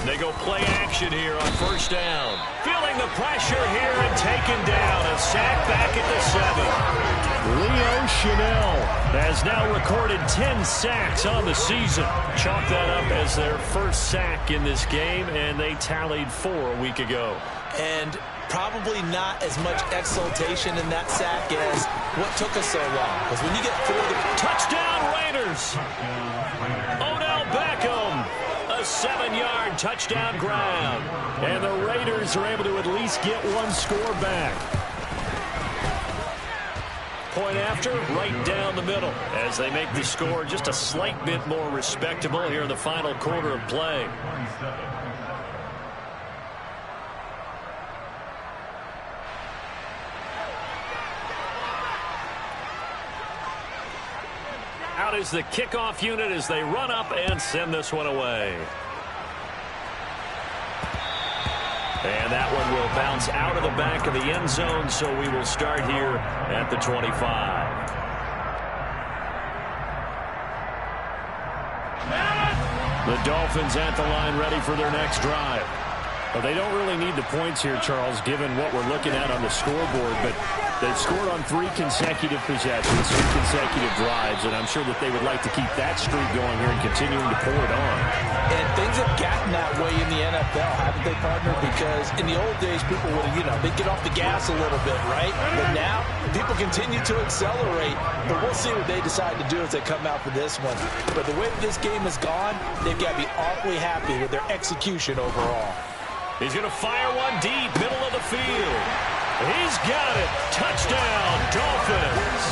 They go play action here on 1st down. Feeling the pressure here and taken down. A sack back at the 7. Leo Chanel has now recorded 10 sacks on the season. Chalk that up as their first sack in this game, and they tallied 4 a week ago. And probably not as much exultation in that sack as what took us so long. Because when you get 4... Touchdown Raiders! Odell Beckham! A 7-yard touchdown grab. And the Raiders are able to at least get 1 score back. Point after, right down the middle, as they make the score just a slight bit more respectable here in the final quarter of play. Out is the kickoff unit as they run up and send this one away. And that one will bounce out of the back of the end zone, so we will start here at the 25. The Dolphins at the line ready for their next drive. Well, they don't really need the points here, Charles, given what we're looking at on the scoreboard, but they've scored on 3 consecutive possessions, 3 consecutive drives, and I'm sure that they would like to keep that streak going here and continuing to pour it on. And things have gotten that way in the NFL, haven't they, partner? Because in the old days, people would, they'd get off the gas a little bit, right? But now, people continue to accelerate, but we'll see what they decide to do as they come out for this one. But the way this game has gone, they've got to be awfully happy with their execution overall. He's going to fire one deep, middle of the field. He's got it. Touchdown, Dolphins.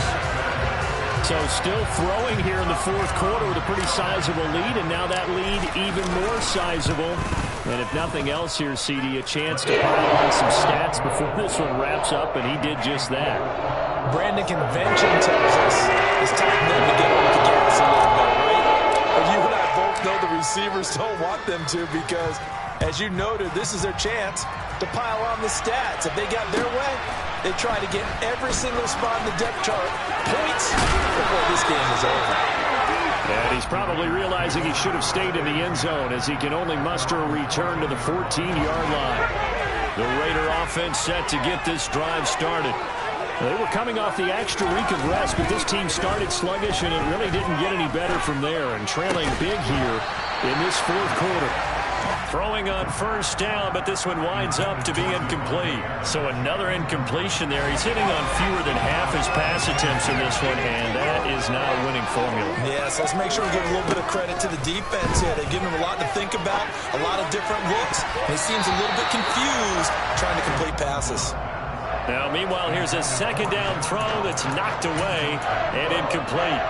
So still throwing here in the 4th quarter with a pretty sizable lead, and now that lead even more sizable. And if nothing else here, CD, a chance to pile on some stats before this one wraps up, and he did just that. Brandon, convention tells us it's time then to get off the gas a little bit, right? But you and I both know the receivers don't want them to because, as you noted, this is their chance to pile on the stats. If they got their way, they try to get every single spot in the depth chart points before this game is over. And he's probably realizing he should have stayed in the end zone as he can only muster a return to the 14-yard line. The Raider offense set to get this drive started. They were coming off the extra week of rest, but this team started sluggish, and it really didn't get any better from there, and trailing big here in this 4th quarter. Throwing on 1st down, but this one winds up to be incomplete. So another incompletion there. He's hitting on fewer than half his pass attempts in this one, and that is not a winning formula. Yes, let's make sure we give a little bit of credit to the defense here. They've given him a lot to think about, a lot of different looks. He seems a little bit confused trying to complete passes. Now, meanwhile, here's a 2nd down throw that's knocked away and incomplete.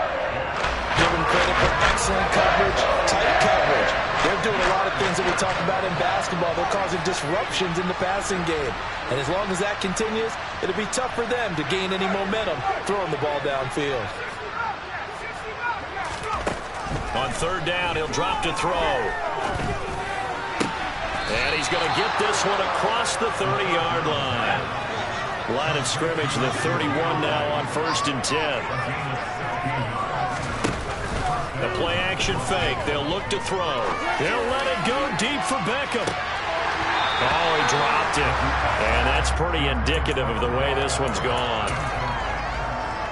Give him credit for excellent coverage, tight coverage. They're doing a lot of things that we talk about in basketball. They're causing disruptions in the passing game. And as long as that continues, it'll be tough for them to gain any momentum throwing the ball downfield. On 3rd down, he'll drop to throw. And he's going to get this one across the 30-yard line. Line of scrimmage, the 31 now on 1st and 10. The play-action fake. They'll look to throw. They'll let it go deep for Beckham. Oh, he dropped it. And that's pretty indicative of the way this one's gone.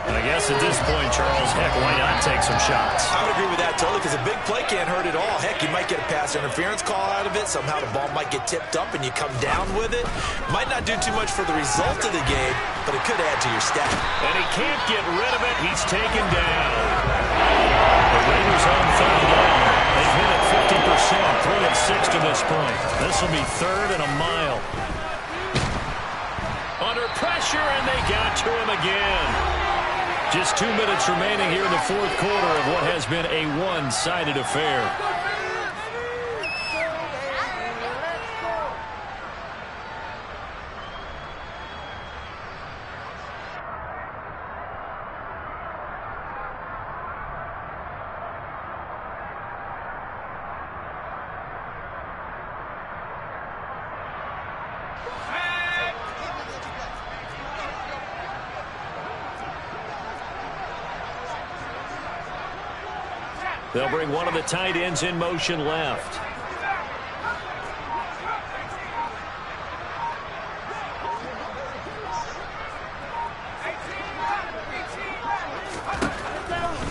And I guess at this point, Charles, heck, why not take some shots? I would agree with that totally, because a big play can't hurt at all. Heck, you might get a pass interference call out of it. Somehow the ball might get tipped up and you come down with it. Might not do too much for the result of the game, but it could add to your stat. And he can't get rid of it. He's taken down. The Raiders on third down. They've hit it 50%, 3 of 6 to this point. This will be 3rd and a mile. Under pressure, and they got to him again. Just 2 minutes remaining here in the 4th quarter of what has been a one-sided affair. They'll bring one of the tight ends in motion left.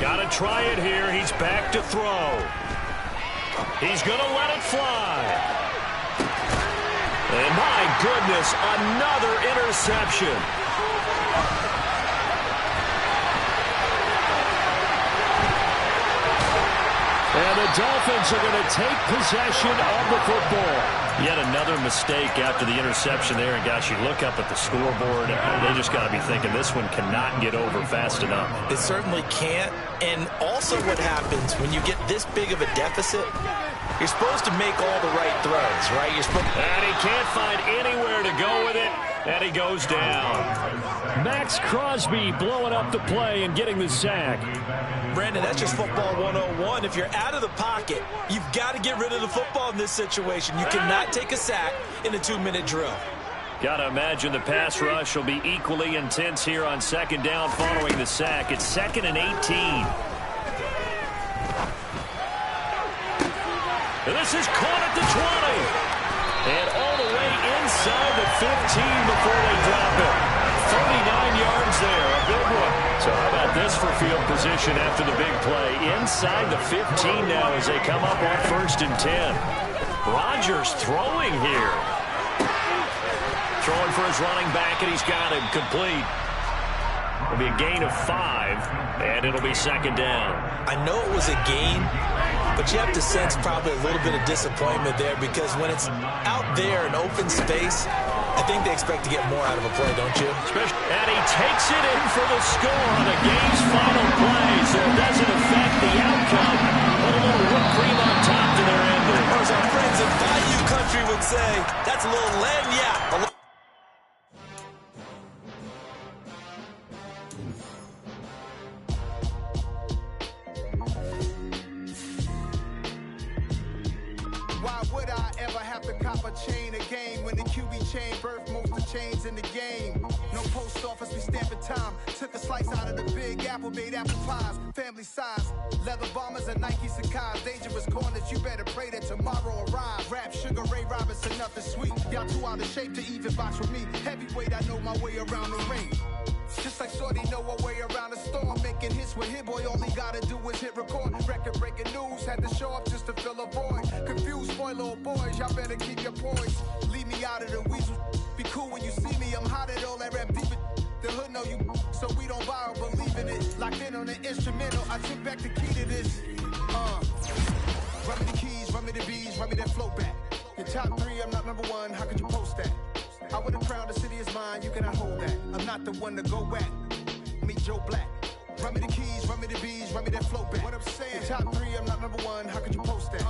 Got to try it here. He's back to throw. He's going to let it fly. And my goodness, another interception. And the Dolphins are going to take possession of the football. Yet another mistake after the interception there. And gosh, you look up at the scoreboard, they just got to be thinking this one cannot get over fast enough. It certainly can't. And also what happens when you get this big of a deficit, you're supposed to make all the right throws, right? And he can't find anywhere to go with it. And he goes down. Max Crosby blowing up the play and getting the sack. Brandon, that's just football 101. If you're out of the pocket, you've got to get rid of the football in this situation. You cannot take a sack in a 2-minute drill. Got to imagine the pass rush will be equally intense here on 2nd down following the sack. It's 2nd and 18. And this is caught at the 20. And all the way inside the 15 before they drop it. 39 yards there, a big one. So how about this for field position after the big play? Inside the 15 now as they come up on 1st and 10. Rodgers throwing here. Throwing for his running back, and he's got him complete. It'll be a gain of 5, and it'll be 2nd down. I know it was a gain, but you have to sense probably a little bit of disappointment there, because when it's out there in open space, I think they expect to get more out of a play, don't you? And he takes it in for the score on the game's final play, so it doesn't affect the outcome. Put a little whipped cream on top to their ending. Or as our friends in Bayou Country would say, that's a little lagniappe. Why would I ever have to cop a chain a game when the QB chain birthed most of chains in the game? No post office, we stamping time. Took a slice out of the big apple, made apple pies, family size. Leather bombers and Nike Sacai's. Dangerous corners, you better pray that tomorrow arrives. Rap, Sugar Ray Robinson, nothing sweet. Y'all too out of shape to even box with me. Heavyweight, I know my way around the ring. Just like Shorty know her way around the storm. Making hits with Hit Boy, all he gotta do is hit record. Record breaking news, had to show up just to fill a void. Confused boy, little boys, y'all better keep your poise. Leave me out of the weasel. Be cool when you see me, I'm hot at all that rap deep. The hood know you, so we don't borrow, believe in it. Locked in on the instrumental, I took back the key to this. Run me the keys, run me the bees, run me that flow back. Your top 3, I'm not number 1, how could you post that? I would've crowned the city is mine, you cannot hold that. I'm not the one to go back. Meet Joe Black. Run me the keys, run me the bees, run me that flow back. What I'm saying, your top 3, I'm not number 1, how could you post that?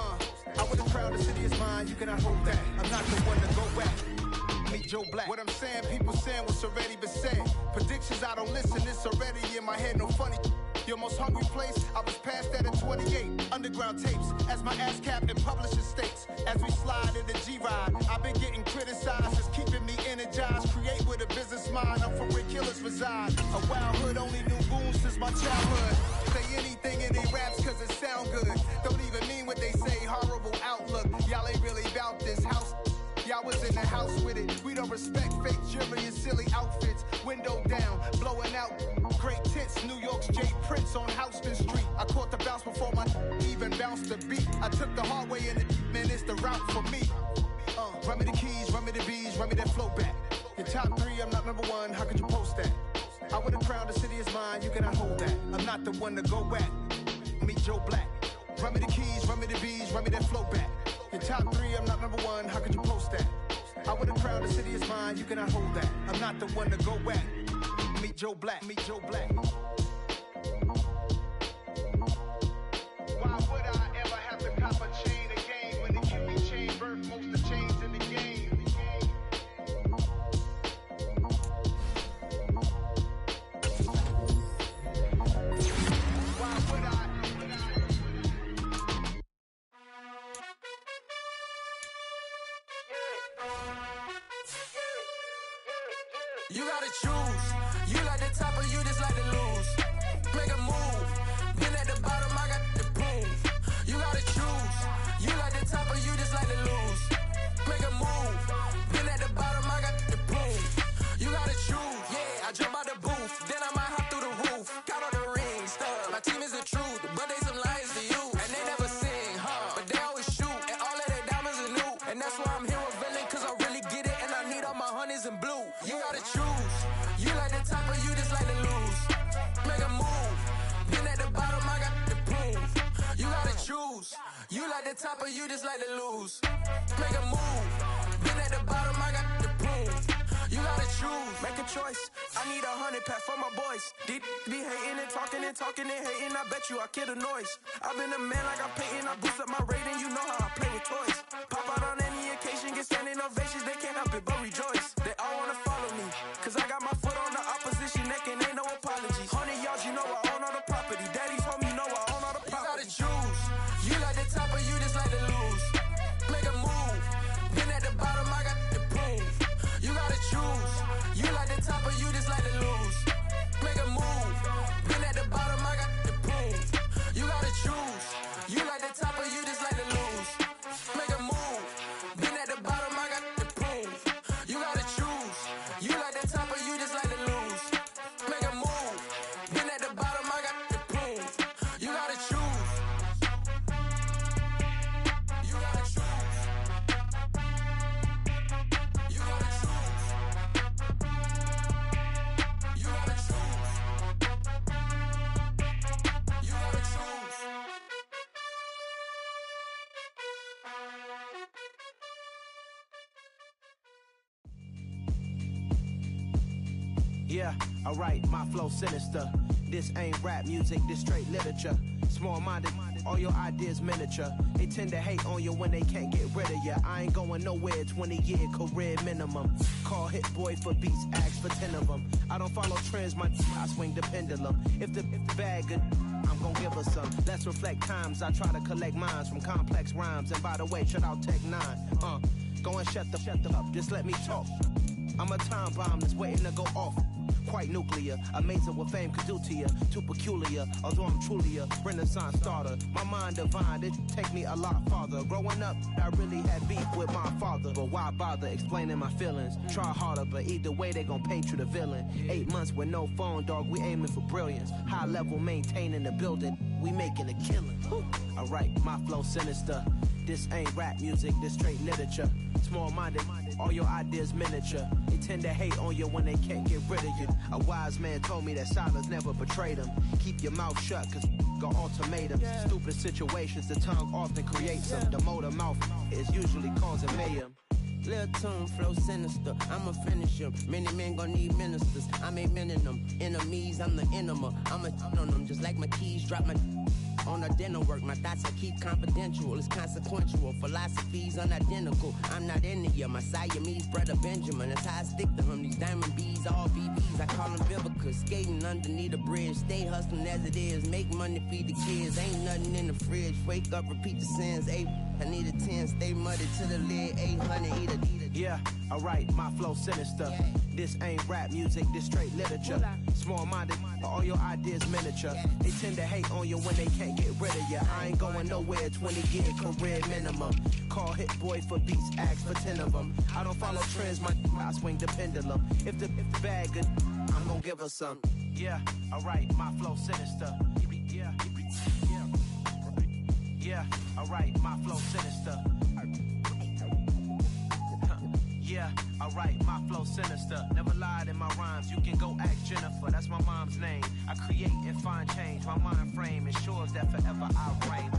I would've crowned the city is mine, you cannot hold that. I'm not the one to go back. Meet Joe Black. What I'm saying, people saying what's already been said. Predictions, I don't listen, it's already in my head, no funny. Your most hungry place, I was past that in 28. Underground tapes, as my ass cap in publishing states. As we slide in the G-Ride, I've been getting criticized. It's keeping me energized. Create with a business mind, I'm from where killers reside. A wild hood, only knew goons since my childhood. Say anything in they raps cause it sound good. Don't even mean what they say, horrible outlook. Y'all ain't really about this house. Y'all was in the house with it. We don't respect fake jewelry and silly outfits. Window down, blowing out great tits. Prince on Houston Street. I caught the bounce before my even bounced the beat. I took the hard way in it, man, it's the route for me. Run me the keys, run me the bees, run me that flow back. Your top 3, I'm not number 1, how could you post that? I would've crowned the city is mine, you cannot hold that. I'm not the one to go back. Meet Joe Black. Run me the keys, run me the bees, run me that flow back. Your top 3, I'm not number 1, how could you post that? I would've crowned the city is mine, you cannot hold that. I'm not the one to go back. Meet Joe Black, meet Joe Black. Why would I ever have to cop a chain again when the QB chain birthed most of the chains in the game? Why would I? You gotta choose. You like the top or you just like to lose. Make a move. Been at the bottom, I got the proof. You gotta choose. You like the top or you just like to lose. Make a move. Been at the bottom, I got the proof. You gotta choose. Yeah, I jump out the booth. Then I might hop through the roof. Count on the rings, stuff. My team is the truth, but they some liars to you. And they never sing, but they always shoot. And all of their diamonds are new. And that's why I'm here with Villain, cause I really get it. And I need all my honeys in blue. You gotta choose. You like the top or you just like to lose. Make a move. Been at the bottom, I got the proof. You gotta choose. You like the top or you just like to lose. Make a move. Been at the bottom, I got the proof. You gotta choose. Make a choice. I need 100 pack for my boys. Deep be hating and talking and hating. I bet you I kill the noise. I've been a man like I'm Peyton. I boost up my rating. You know how I play with toys. Pop out on any occasion, get standing ovations. They can't help it but rejoice. They all wanna follow me, cause I got my foot on the opposition neck and ain't no apologies. 100 yards, you know I own all the property. Daddy's home, you know I own all the property. You gotta choose. You like the top or you just like to lose. Make a move. Been at the bottom, I got the proof. You gotta choose. You like the top or you just like to lose. Make a move. Been at the bottom, I got the proof. You gotta choose. You like the top or you just like to lose. Make a move. Been at the bottom, I got the proof. You gotta choose. You like the top or you just like to lose. Make a move. Been at the bottom, I got the proof. You gotta choose. You gotta choose. You gotta choose. You gotta choose. You gotta choose. Yeah, alright, my flow sinister. This ain't rap music, this straight literature. Small-minded, all your ideas miniature. They tend to hate on you when they can't get rid of you. I ain't going nowhere, 20-year career minimum. Call Hit Boy for beats, ask for 10 of them. I don't follow trends, I swing the pendulum. If the bag good, I'm gon' give her some. Let's reflect times, I try to collect minds from complex rhymes. And by the way, shout out Tech 9. Go and shut the up, just let me talk. I'm a time bomb that's waiting to go off. Quite nuclear, amazing what fame could do to you. Too peculiar, although I'm truly a renaissance starter. My mind divine, it take me a lot farther. Growing up, I really had beef with my father. But why bother explaining my feelings? Try harder, but either way they gon' paint you the villain. 8 months with no phone, dog, we aiming for brilliance. High level maintaining the building, we making a killing. Alright, my flow sinister. This ain't rap music, this straight literature. Small-minded, all your ideas miniature. They tend to hate on you when they can't get rid of you. A wise man told me that silence never betrayed him. Keep your mouth shut, cause got ultimatums. Stupid situations, the tongue often creates them. The motor mouth is usually causing mayhem. Lil' tune, flow sinister, I'ma finish him. Many men gon' need ministers, I'm a men in them. Enemies, I'm the enema, I'ma on them. Just like my keys, drop my on a dinner work. My thoughts I keep confidential, it's consequential. Philosophies unidentical, I'm not in it yet. My Siamese brother Benjamin, that's how I stick to him. These diamond bees, all BBs, I call them Vivica. Skating underneath the bridge, stay hustling as it is. Make money, feed the kids, ain't nothing in the fridge. Wake up, repeat the sins, ayy. I need a 10, stay muddy to the lid, 800, eat a. Yeah, alright, my flow sinister. This ain't rap music, this straight literature. Small-minded, all your ideas miniature. They tend to hate on you when they can't get rid of you. I ain't going nowhere, 20 year career minimum. Call Hit Boy for beats, ask for 10 of them. I don't follow trends, I swing the pendulum. If the bag good, I'm gonna give her some. Yeah, alright, my flow sinister. Yeah, alright, my flow sinister. Yeah, alright, my flow sinister. Never lied in my rhymes, you can go ask Jennifer, that's my mom's name. I create and find change, my mind frame ensures that forever I reign.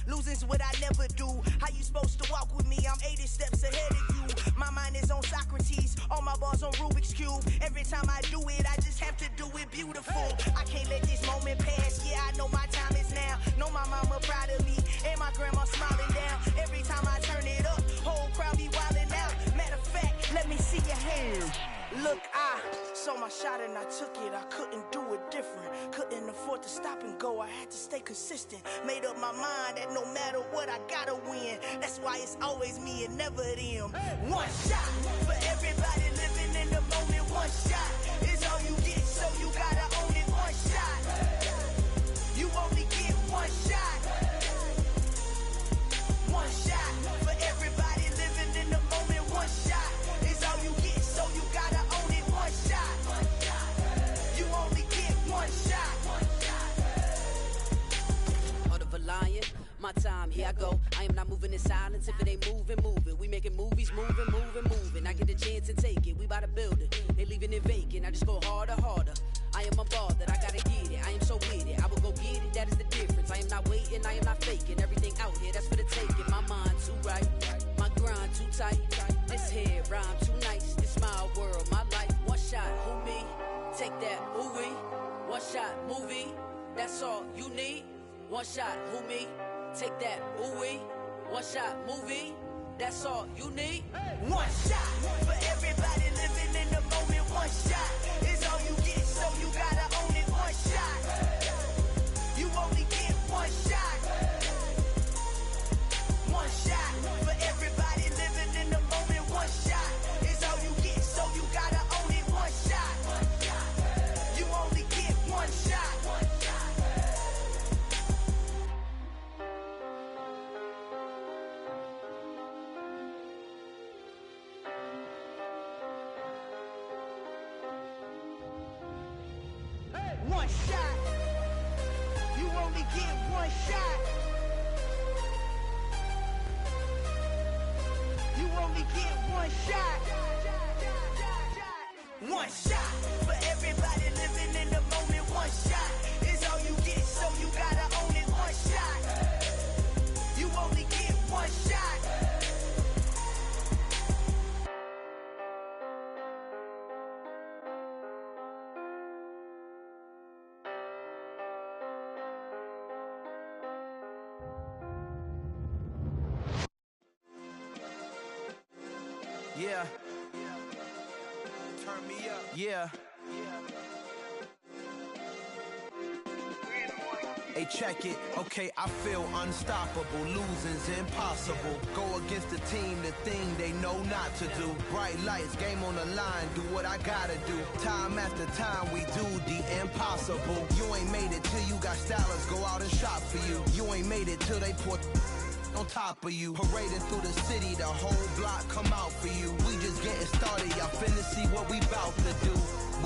Losing's what I never do. How you supposed to walk with me? I'm 80 steps ahead of you. My mind is on Socrates, all my bars on Rubik's Cube. Every time I do it, I just have to do it beautiful. I can't let this moment pass. Yeah, I know my time is now. Know my mama proud of me, and my grandma smiling down. Every time I turn it up, whole crowd be wildin' out. Matter of fact, let me see your hands. Look, I saw my shot and I took it. I couldn't do it different. Couldn't afford to stop and go. I had to stay consistent. Made up my mind that no matter what, I gotta win. That's why it's always me and never them. One shot for everybody living in the moment. One shot is all you get, so you gotta own it. One shot. You only get one shot. One shot for everybody living in the moment. One shot is all you get, so you gotta own it. One shot. You only get one shot. Heart of a lion, my time, here I go. I am not moving in silence. If it ain't moving, moving. We making movies, moving, moving, moving. I get a chance and take it. We bout to build it. They leaving it vacant. I just go harder, harder. I am a ball that I gotta get it. I am so with it. I will go get it. That is the difference. I am not waiting. I am not faking. Everything out here, that's for the taking. My mind too right. My grind too tight. This head rhyme too nice. This my world, my life. One shot, who me? Take that, who we? One shot, movie. That's all you need. One shot, who me? Take that, who we? One shot, movie. That's all you need. One shot for everybody living in the moment. One shot is all you get, so you gotta own it. One shot. You only get one shot. One shot for everybody living in the moment. One shot is all you get, so you gotta own it. One shot. You only get one shot. One shot. You only get one shot. You only get one shot. One shot for everybody living in the moment. One shot is all you get, so you gotta own it. One shot. You only get one shot. Yeah. Turn me up. Yeah. Hey, check it. Okay, I feel unstoppable. Losing's impossible. Go against the team, the thing they know not to do. Bright lights, game on the line. Do what I gotta do. Time after time, we do the impossible. You ain't made it till you got stylists go out and shop for you. You ain't made it till they put on top of you. Parading through the city, the whole block come out for you. We just getting started, y'all finna see what we bout to do.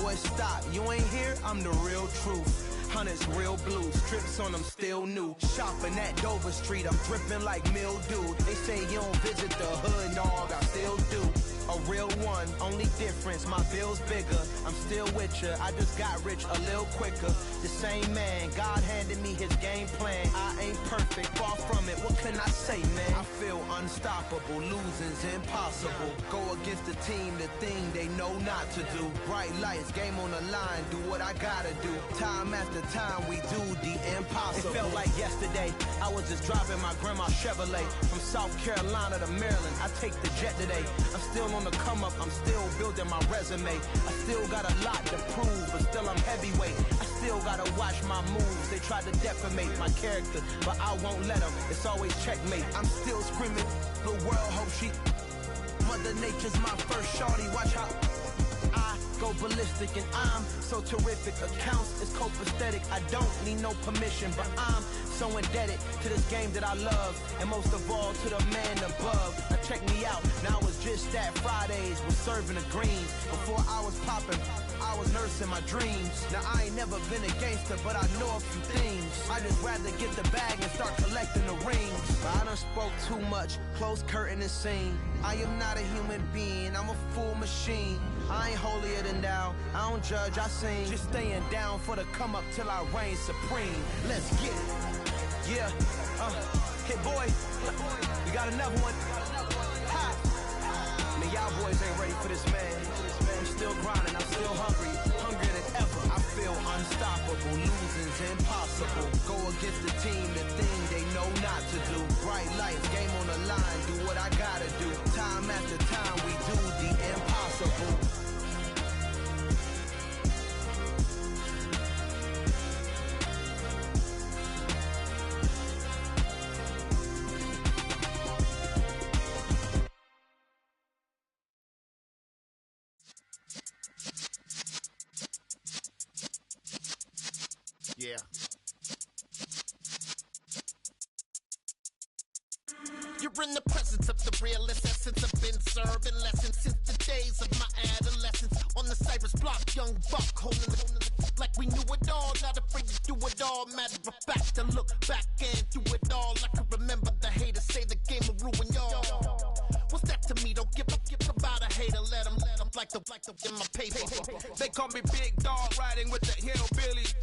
Boy, stop, you ain't here, I'm the real truth. Hunters real blue, strips on them still new. Shopping at Dover Street, I'm dripping like mildew. They say you don't visit the hood, dog, I still do. a real one. Only difference, my bill's bigger. I'm still with ya. I just got rich a little quicker. The same man, God handed me his game plan. I ain't perfect, far from it. What can I say, man? I feel unstoppable. Losing's impossible. Go against the team, the thing they know not to do. Bright lights, game on the line. Do what I gotta do. Time after time, we do the impossible. It felt like yesterday. I was just driving my grandma's Chevrolet from South Carolina to Maryland. I take the jet today. I'm still on the come up. I'm still building my resume. I still got a lot to prove, but still I'm heavyweight. I still gotta watch my moves. They tried to defamate my character, but I won't let them. It's always checkmate. I'm still screaming. The world hope she. Mother Nature's my first shorty. Watch how I go ballistic, and I'm so terrific. Accounts is copacetic. I don't need no permission, but I'm so indebted to this game that I love, and most of all to the man above. Now check me out. Now it's just that Fridays was serving the greens. Before I was popping, I was nursing my dreams. Now I ain't never been a gangster, but I know a few things. I just rather get the bag and start collecting the rings. But I done spoke too much. Close curtain and scene. I am not a human being. I'm a full machine. I ain't holier than thou. I don't judge, I sing. Just staying down for the come up till I reign supreme. Let's get it. Yeah. Hit boy. We got another one. Ha. Man, y'all boys ain't ready for this, man. I'm still grinding. I'm still hungry. Hungrier than ever. I feel unstoppable. Losing's impossible. Go against the team, the thing they know not to do. Bright lights, game on the line. Do what I gotta do. Time after time, we do the impossible. Yeah. You're in the presence of the realest essence. I've been serving lessons since the days of my adolescence. On the Cyrus block, young buck holding the like we knew it all. Not afraid to do it all. Matter of fact, to look back and do it all. I can remember the haters say the game will ruin y'all. What's that to me? Don't give about a hater. Let them like the in my paper. They call me Big Dog, riding with the hillbillies.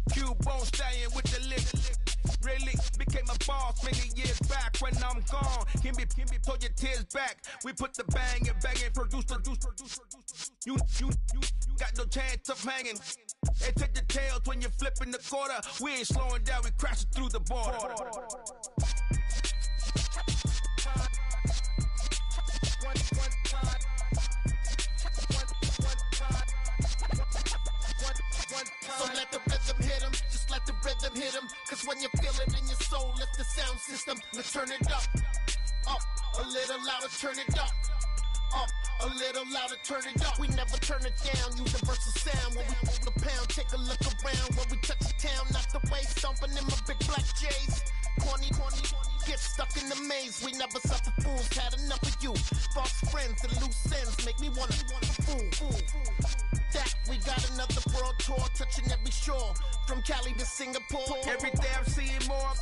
Cubone staying with the lick. Really became a boss many years back. When I'm gone, can be pull your tears back. We put the bang and produce. You got no chance of hanging. They take the tails when you're flipping the quarter. We ain't slowing down, we crashing through the border. So let the rhythm hit him, just let the rhythm hit him. Cause when you feel it in your soul, lift the sound system. Let's turn it up, a little louder, turn it up, a little louder, turn it up. We never turn it down, universal sound. When we move the pound, take a look around. When we touch the town, not the way, stomping in my big black J's. Corny, get stuck in the maze. We never suffer fools, had enough of you. False friends and loose ends make me wanna fool. That we got another world tour, touching every shore, from Cali to Singapore. Every day I'm seeing more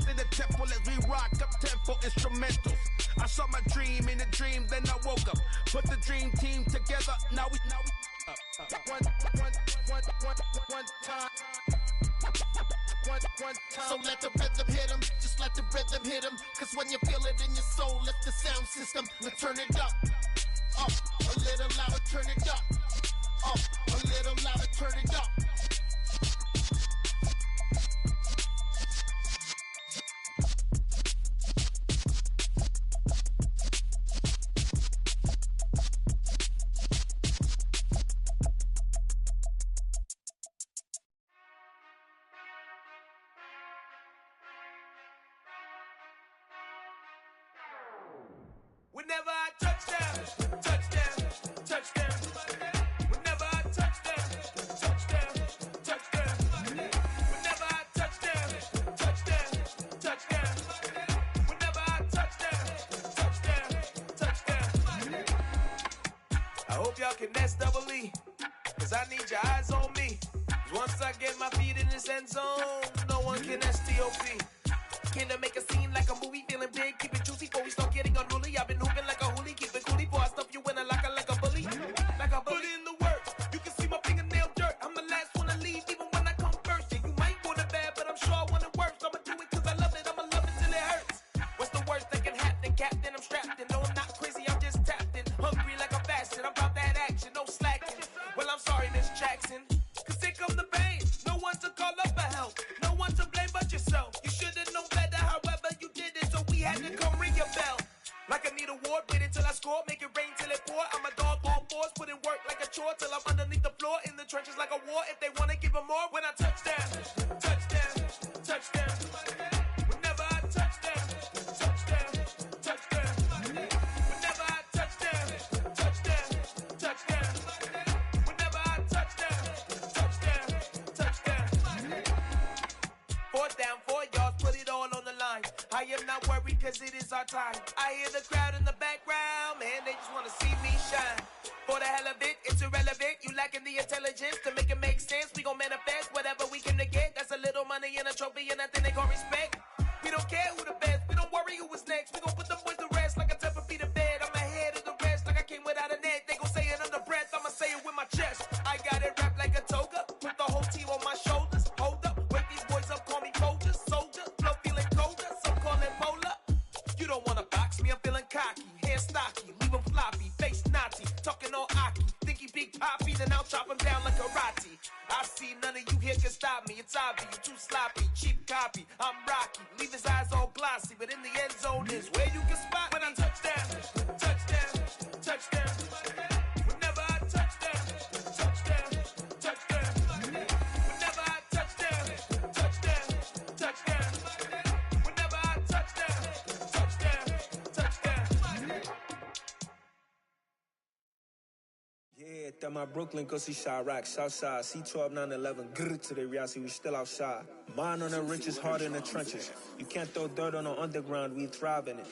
in the temple as we rock up tempo instrumentals. I saw my dream in a dream, then I woke up. Put the dream team together, now we One time. So let the rhythm hit him, just let the rhythm hit him. Cause when you feel it in your soul, lift the sound system. Let's turn it up, a little louder, turn it up, a little louder, turn it up. Whenever I touch down. Whenever I touch down. Whenever I touch down. Whenever I touch down. I hope y'all can nest double E, cause I need your eyes on me. Once I get my feet in this end zone, no one can STOP. Can to make a scene like a movie, feeling big, keep it juicy before we start getting unruly. I've been hooping like a hoolie, keep it coolie before I stuff you in a wars, put in work like a chore till I'm underneath the floor in the trenches like a war. If they wanna give them more, when I touch down, touchdown, touchdown. Whenever I touch down, touchdown, touchdown. Whenever I touch down, touchdown, touchdown. Whenever I touch down, touchdown, touchdown. 4th down, 4 yards, put it all on the line. I am not worried cause it is our time. I hear the crowd in the background, man, they just wanna see me shine. For the hell of it, it's irrelevant. You lacking the intelligence to make it make sense. We gon' manifest whatever we came to get. That's a little money and a trophy and nothing they gon' respect. We don't care who the best, we don't worry who was next. We gon' put them boys to rest like a 10 feet of bed. I'm ahead of the rest like I came without a net. They gon' say it under breath, I'ma say it with my chest. I got it wrapped like a toga, put the whole team on my shoulders. Hold up, wake these boys up, call me Folger, soldier. Flow feeling colder, some call it polar. You don't wanna box me, I'm feeling cocky. Hair stocky, leave him floppy, face naughty. Talking all Aki, think he big poppy, then I'll chop him down like karate. I see none of you here can stop me. It's obvious, you too sloppy, cheap copy. I'm Rocky, leave his eyes all glossy, but in the end zone is where you can spot when I touch down, touchdown, touchdown. Whenever I touch down, touchdown, touchdown. Whenever I touch down, touchdown, touchdown. Whenever I touch down, touchdown, touchdown. Yeah, that my Brooklyn, go see Chirac, Southside, C12, 911, grr to the reality, we still outside. Mine on the riches, hard in the trenches. You can't throw dirt on the underground, we thrive in it.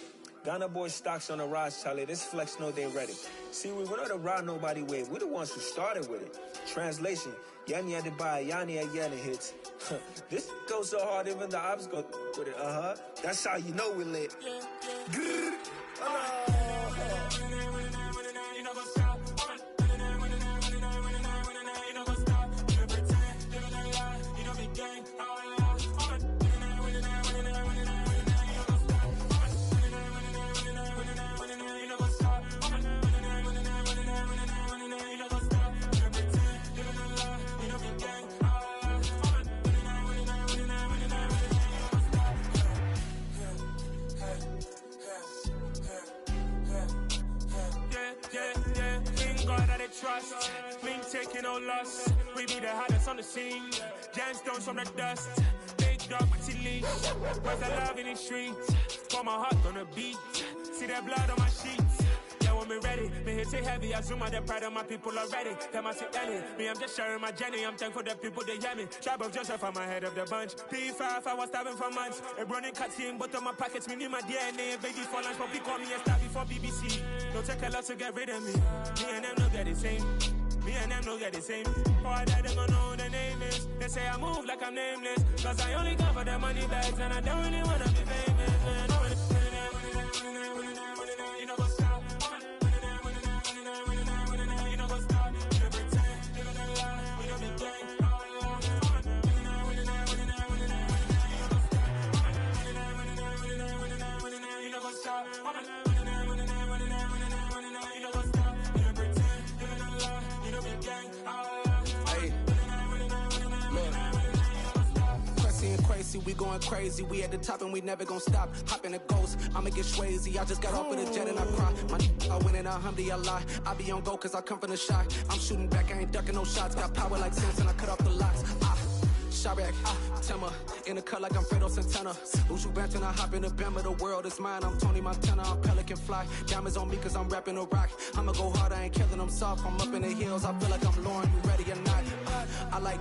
Ghana boys stocks on the rise, Charlie, this flex know they ready. See, we not the ride nobody wave, we the ones who started with it. Translation, Yani had to buy, Yani had Yana hits. This goes so hard, even the ops go with it, That's how you know we lit. Grr. Trust, we ain't taking no loss. We be the hottest on the scene. Gemstones from the dust. Big dog with leash. Where's the love in the streets? Got my heart on the beat. See that blood on my sheets. Yeah, when me ready, me hit it heavy. I zoom out the pride of my people already. Them I see Ellie. Me, I'm just sharing my journey. I'm thankful the people they hear me. Tribe of Joseph, I'm ahead of the bunch. P5, I was starving for months. A running cut in bottom of my pockets. Me need my DNA. Baby for lunch, but we call me a star before BBC. Don't take a lot to get rid of me. Me and them no get the same. Me and them no get the same. All that them don't know the name is. They say I move like I'm nameless. Cause I only come for the money bags. And I don't really wanna be famous, man. You know what's up? You know what's up? You know pretend. You know the lie. We don't be gang. You know what's up? Crazy, we going crazy, we at the top and we never gonna stop. Hop in a ghost, I'ma get swayzy. I just got off with a jet and I cry. I win in alhamdulillah. I be on go cause I come from the shot. I'm shooting back, I ain't ducking no shots. Got power like Samson, I cut off the locks. Chirac, Tema, in the cut like I'm Fredo Santana. Uju Banton, I hop in the Bama, the world is mine. I'm Tony Montana, I'm Pelican Fly. Diamonds on me cause I'm rapping a rock. I'ma go hard, I ain't killing them soft. I'm up in the hills, I feel like I'm Lauren, you ready or not? I like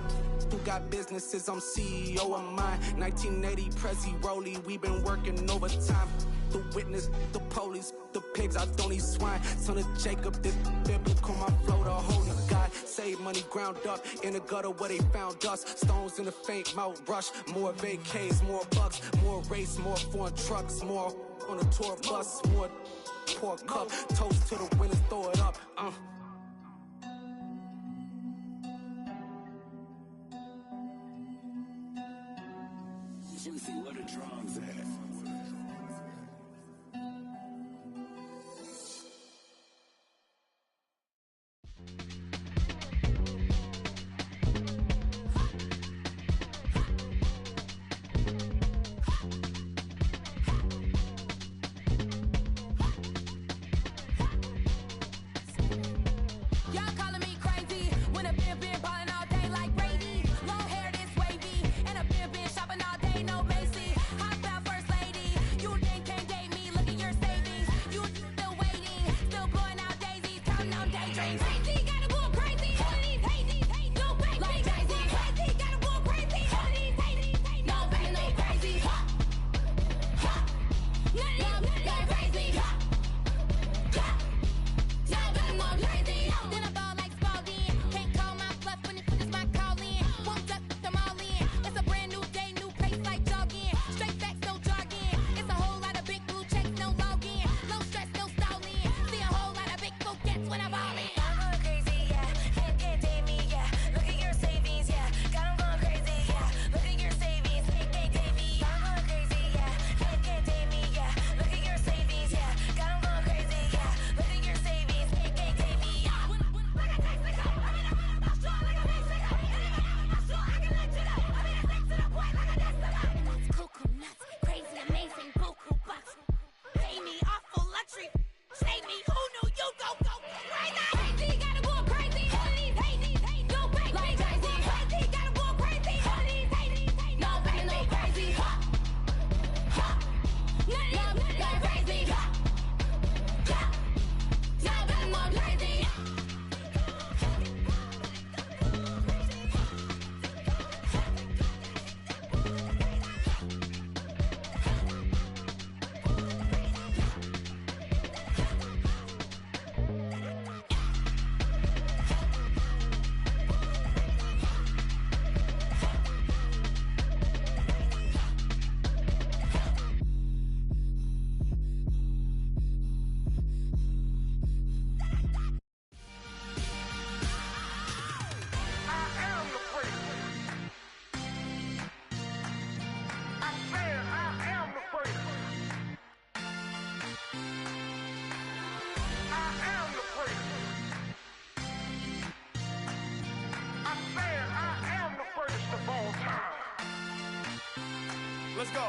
who got businesses, I'm CEO of mine. 1980 Prezi Rolly, we been working overtime. The witness, the police, the pigs, I don't eat swine. Son of Jacob, this biblical, my flow, the holy God. Save money ground up in the gutter where they found us. Stones in the faint mouth rush. More vacays, more bucks, more race, more foreign trucks, more on a tour bus, more pour cup. Toast to the winners, throw it up. Juicy, what a drums at. gets when I ball in. I'm going crazy, yeah. Can't tame me, yeah. Look at your savings, yeah. Got 'em going crazy, yeah. Look at your savings, can't tame me. I'm going crazy, yeah. Can't tame me, yeah. Look at your savings, yeah. Got 'em going crazy, yeah. Look at your savings, can't tame me. Like a Mexico, I mean I'm strong like a Mexico. I'm strong, I can let you know. I mean I'm to the point like a Mexico. That's cuckoo nuts, crazy, amazing, buku bucks. Pay me off for luxury. Save me, who knew you go crazy? Crazy, gotta go crazy. All these hate, no baby. Like crazy, crazy, gotta go crazy. All these hate, no baby, no crazy. Ha, ha, no crazy. Ha, ha, y'all better go crazy. Let's go.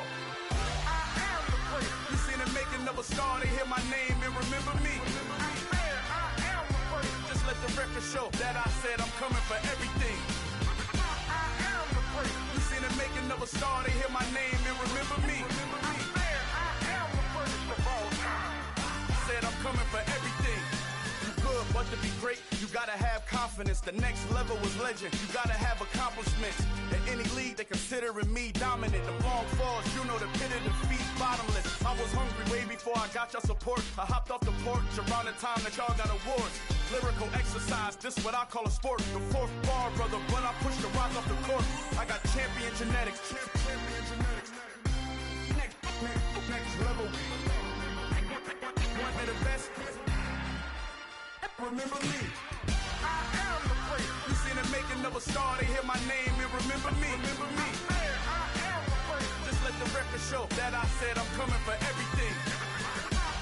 I am the great. You seen the making of a star, they hear my name and remember me. I am the great. Just let the record show that I said I'm coming for everything. I am the great. You seen the making of a star, they hear my name and remember me. I am the greatest of all time. Said I'm coming for everything. You good, but to be great, you gotta have confidence. The next level was legend. You gotta have accomplishments. In any league, they considering me dominant. The long falls, you know the pit of defeat, bottomless. I was hungry way before I got your support. I hopped off the porch around the time that y'all got awards. Lyrical exercise, this what I call a sport. The fourth bar, brother, when I push the rock off the court. I got champion genetics. Champion genetics. Next level. One of the best. Remember me. I am the great. You seen the making of a star, they hear my name and remember me. Remember me. I am the great. Just let the record show that I said I'm coming for everything.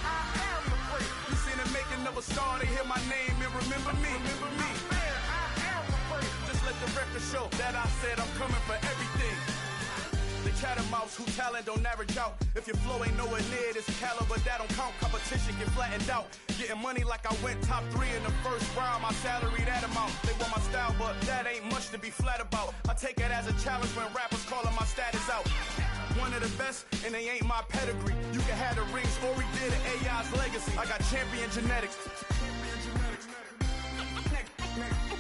I am the great. You seen the making of a star, they hear my name and remember me. Remember me. I am the great. Just let the record show that I said I'm coming for everything. The catamounts who talent don't average out. If your flow ain't nowhere near this caliber, that don't count. Competition get flattened out. Getting money like I went top 3 in the first round. My salary that amount. They want my style, but that ain't much to be flat about. I take it as a challenge when rappers calling my status out. One of the best, and they ain't my pedigree. You can have the rings, or we did an AI's legacy. I got champion genetics.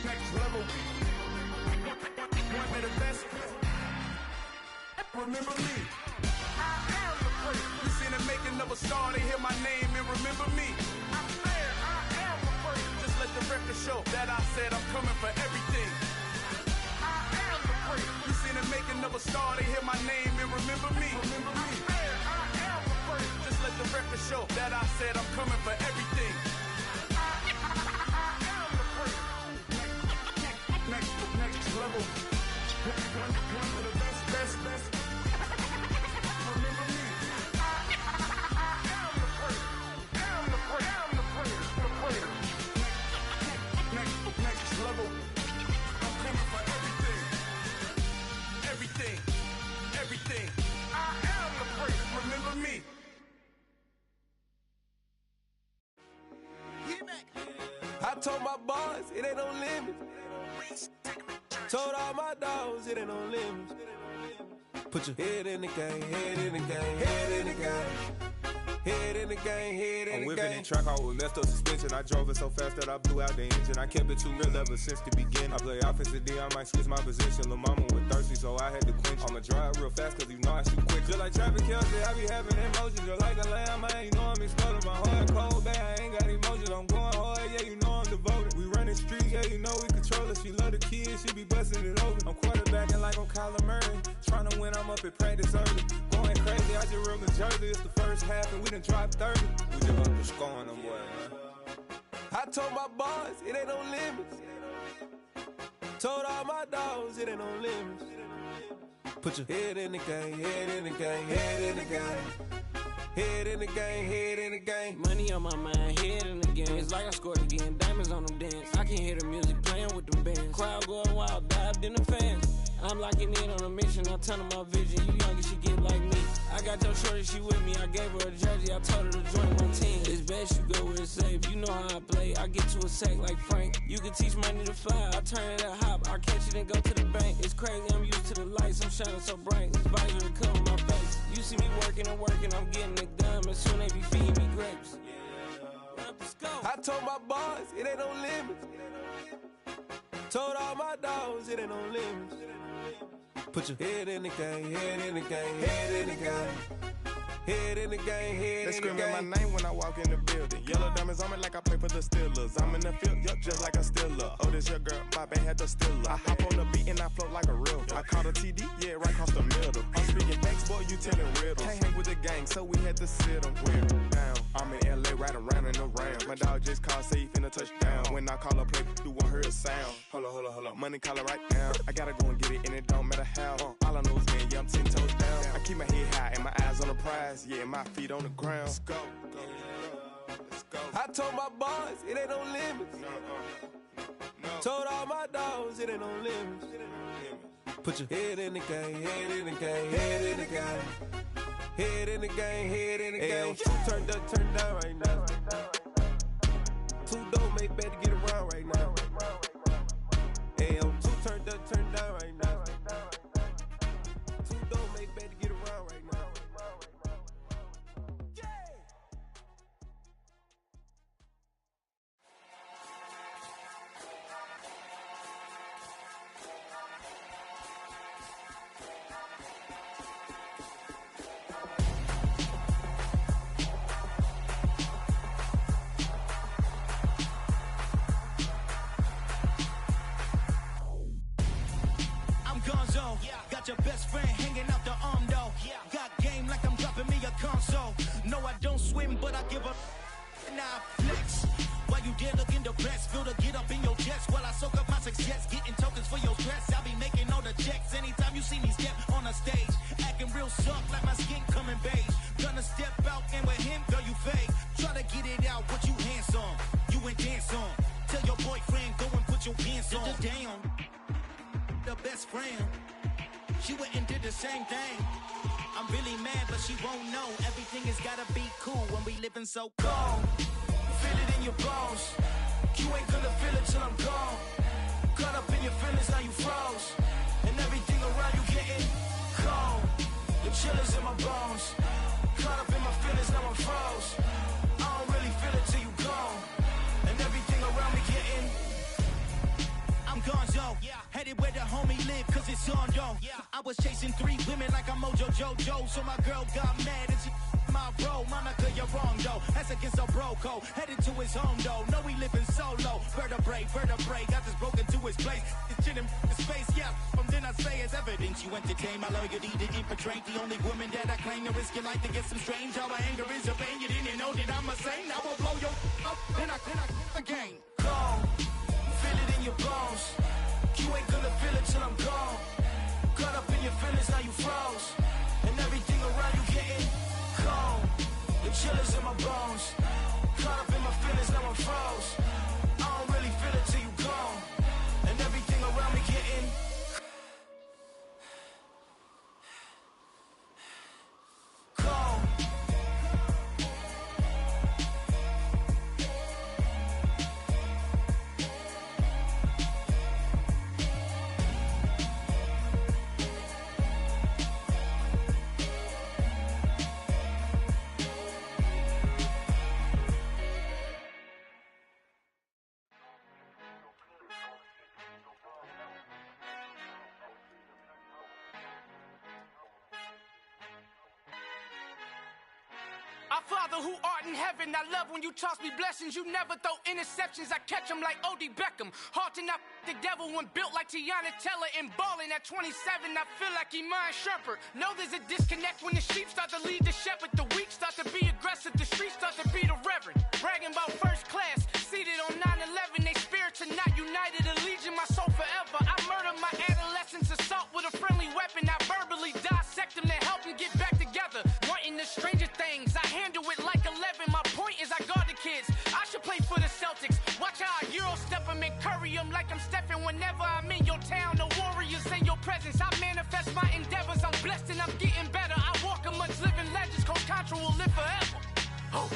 Next level. One of the best. Remember me. I am the great. You seen the making of a star, they hear my name and remember me. I am the great. Just let the record show that I said I'm coming for everything. I am the great. You seen the making of a star, they hear my name and remember me. Remember me. I am the great. Just let the record show that I said I'm coming for everything. I am the great. Next level. One of the best. Everything. I am the great. Remember me. I told my boys it ain't no limits. Told all my dogs it ain't no limits. Put your head in the game, head in the game, head in the game. Head in the game, head in the game. I'm whipping in track out with messed up suspension. I drove it so fast that I blew out the engine. I kept it too real ever since the beginning. I play offensive D, I might switch my position. Lil' mama was thirsty, so I had to quench. I'ma drive real fast, cause you know I shoot quick. Just like traffic Kelsey, I be having emotions. Just like a lamb, man, you know I'm exploding. My heart cold, bad, I ain't got emotions. I'm going hard, yeah, you know I'm devoted. We running streets, yeah, you know we control it. She love the kids, she be busting it over. I'm quarterbacking like I'm Kyler Murray. Trying to win, I'm up at practice early. Going crazy, I just real the jersey. It's the first half and we done dropped 30. We just up to scoring them, boy, man. I told my boys, it ain't no limits. Told all my dogs, it ain't no limits. Put your head in the game, head in the game, head in the game. Head in the game, head in the game. Money on my mind, head in the game. It's like I scored again, diamonds on them dance. I can hear the music playing with them bands. Crowd going wild, dived in the fans. I'm locking in on a mission, I turn on my vision. You young, she get like me. I got your shorty, she with me. I gave her a jersey, I told her to join my team. It's best you go where it's safe. You know how I play. I get to a sack like Frank. You can teach money to fly. I turn it at hop. I catch it and go to the bank. It's crazy, I'm used to the lights. I'm shining so bright. This visor cover my face. You see me working and working. I'm getting it done. And soon they be feeding me grapes. I told my boys, it ain't no limits. Told all my dogs, it ain't no limits. Put your head in the game, head in the game, head in the game. Head in the game, head in the game. They screaming my name when I walk in the building. Yellow diamonds on me like I play for the Steelers. I'm in the field, yup, just like a Steeler. Oh, this your girl, my band had the Steeler. I hop on the beat and I float like a river. I caught a TD, yeah, right across the middle. I'm speaking thanks, boy, you telling riddles. Can't hang with the gang, so we had to sit them down. I'm in LA, riding around and around. My dog just called, say he finna touch down. When I call a play, you won't hear a sound. Hold up, money calling right now. I gotta go and get it, and it don't matter how. All I know is, man, yeah, I'm 10 toes down. I keep my head high and my eyes on the prize. Yeah, my feet on the ground. Let's go. Let's go. I told my boys, it ain't no limits. No. Told all my dogs, it ain't no limits. Put your head in the game, head in the game, head in the game. Head in the game, head in the game. Turned up, turned down right now. Two dope, make better get around right now. Hey, I'm two turned up, turned down right now. Two dope, make better get around right now. Your best friend hanging out the arm though. Got game like I'm dropping me a console. No, I don't swim, but I give a now flex. While you there looking depressed, feel the get up in your chest while I soak up my success, getting tokens for your stress. I'll be making all the checks anytime you see me step on a stage, acting real soft like my skin coming beige. Gonna step out and with him, girl, you fake. Try to get it out, what you handsome, you ain't dance on. Tell your boyfriend go and put your pants on. Down, the best friend. She went and did the same thing. I'm really mad, but she won't know. Everything has gotta be cool when we living so cold. Feel it in your bones. You ain't gonna feel it till I'm gone. Caught up in your feelings, now you froze. And everything around you getting cold. The chillers in my bones. Caught up in my feelings, now I'm froze. I don't really feel it till you gone. And everything around me getting I'm gonzo, headed where the homie live, cause it's on though. I was chasing 3 women like I'm Mojo Jojo, so my girl got mad and she my bro. Monica, you're wrong though, that's against our bro code. Headed to his home though, no we living solo. Vertebrae, got this broken to his place. It's chillin' in space, from then I say it's evidence. You entertain my loyalty to infiltrate. The only woman that I claim to risk your life to get some strange. All my anger is your pain, you didn't know that I'm a saint. I will blow your up, then I again. Cold. Feel it in your bones. You ain't gonna feel it till I'm gone. Caught up in your feelings, now you froze. And everything around you getting cold. The chillers in my bones. Caught up in my feelings, now I'm froze. I don't really feel it till you gone. And everything around me getting cold. Father who art in heaven, I love when you toss me blessings. You never throw interceptions, I catch them like O.D. Beckham. Hard to not the devil when built like Tiana Teller and balling at 27. I feel like Iman Shumpert. Know there's a disconnect when the sheep start to lead the shepherd. The weak start to be aggressive, the streets start to be the reverend. Bragging about first class, seated on 9/11. They spirits are not united, a legion, my soul forever. I murder my adolescence, assault with a friendly weapon. I verbally dissect them to help them get back together. Wanting the stranger things, I handle it like 11. My point is I guard the kids. I should play for the Celtics. Watch how I Euro step them and curry them like I'm stepping. Whenever I'm in your town, the warriors in your presence. I manifest my endeavors. I'm blessed and I'm getting better. I walk amongst living legends. Coach Contra will live forever. Oh.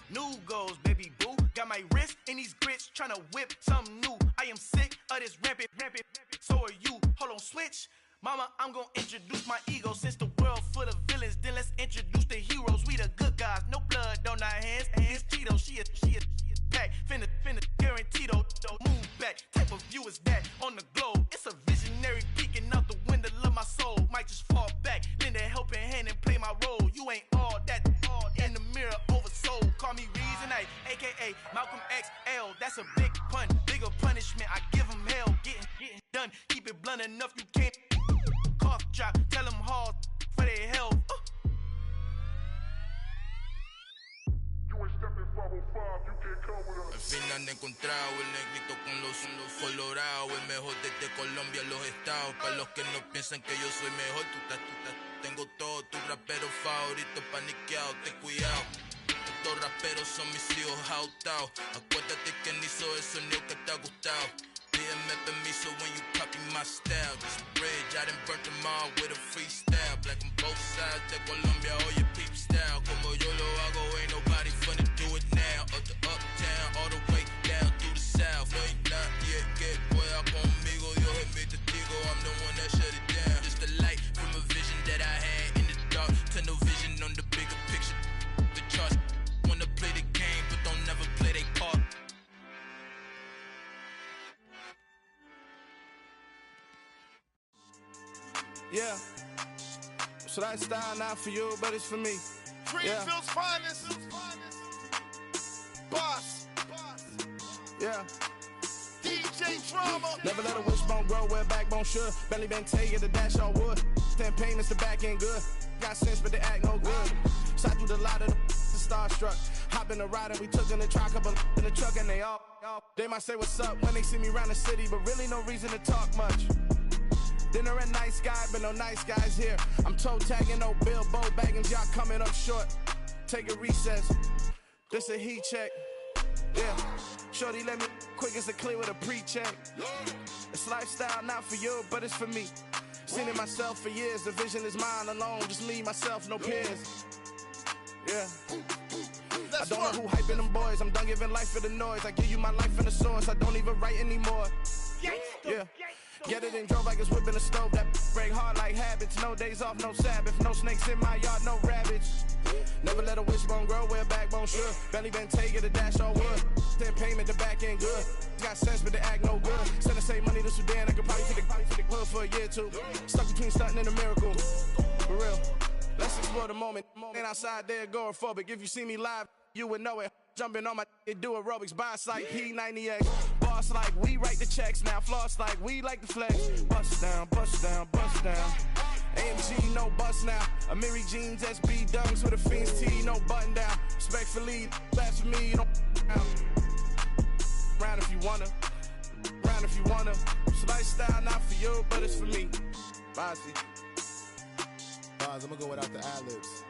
New goals, baby boo. Got my wrist in these grits, tryna whip something new. I am sick of this rampant. So are you. Hold on, switch. Mama, I'm gonna introduce my ego. Since the world full of villains, then let's introduce the heroes. We the good guys, no blood on our hands. Hands Tito, she is back. Finna, guaranteed. Move back. Type of view is that on the globe? It's a visionary peeking out the window of my soul. Might just fall back, lend a helping hand and play my role. You ain't all that. In the mirror, oversold. Call me Reason A, aka Malcolm XL. That's a big pun, bigger punishment. I give him hell, getting done. Keep it blunt enough, you can't. Cough drop, tell them hard for their health. Al fin han encontrado el negrito con los colorados, el mejor desde Colombia, los estados. Para los que no piensan que yo soy mejor, tengo todos tus raperos favoritos paniqueados, ten cuidado. Estos raperos son mis hijos jautados. Acuérdate que ni hizo el sonido que te ha gustado. Pídeme permiso when you copy my style. This bridge, I done burnt them all with a freestyle. Black on both sides de Colombia, oye peep style. Como yo lo hago, ain't nobody finna do it now. Up to uptown, all the way down through the south. No hay nadie que pueda conmigo, Dios es mi testigo. I'm the one that shut it down. Just the light from a vision that I had in the dark. Tunnel vision on the bigger picture. The charts wanna play the game, but don't never play their part. Yeah, so that style not for you, but it's for me. Greenfield's finest. Boss. Yeah. DJ Drama. Never let a wishbone grow where a backbone should. Belly been take the dash on wood. 10 payments, the back end good. Got sense, but they act no good. Shot through the lot of the starstruck. Hop in the ride and we took in the truck, couple in the truck, and they all. They might say what's up when they see me around the city, but really no reason to talk much. Dinner a nice guy, but no nice guys here. I'm toe tagging, no Bilbo bagging, y'all coming up short. Take a recess. This a heat check. Yeah. Shorty let me quick as a clear with a pre-check. It's lifestyle not for you, but it's for me. Seen it myself for years. The vision is mine alone. Just me, myself, no peers. Yeah. I don't know who hyping them boys. I'm done giving life for the noise. I give you my life in the source. I don't even write anymore. Yeah. Get it and drove like it's whipping a stove. That break hard like habits. No days off, no Sabbath. No snakes in my yard, no rabbits. Never let a wishbone grow where a backbone should. Belly been taking the dash on wood. 10 payment, the back end good. Got sense, but they act no good. Send the same money to Sudan. I could probably take the hood for a year or two. Stuck between stunting and a miracle. For real. Let's explore the moment. Ain't outside there agoraphobic. If you see me live, you would know it. Jumping on my do aerobics, boss like P90X. Boss like we write the checks now. Floss like we like the flex. Bust down, bust down, bust down. AMG, no bust now. Amiri jeans, SB dunks with a Fiends T, no button down. Respectfully, that's for me, you don't round if you wanna. Round if you wanna. It's lifestyle not for you, but it's for me. Bossy. Boss, I'ma go without the ad-libs.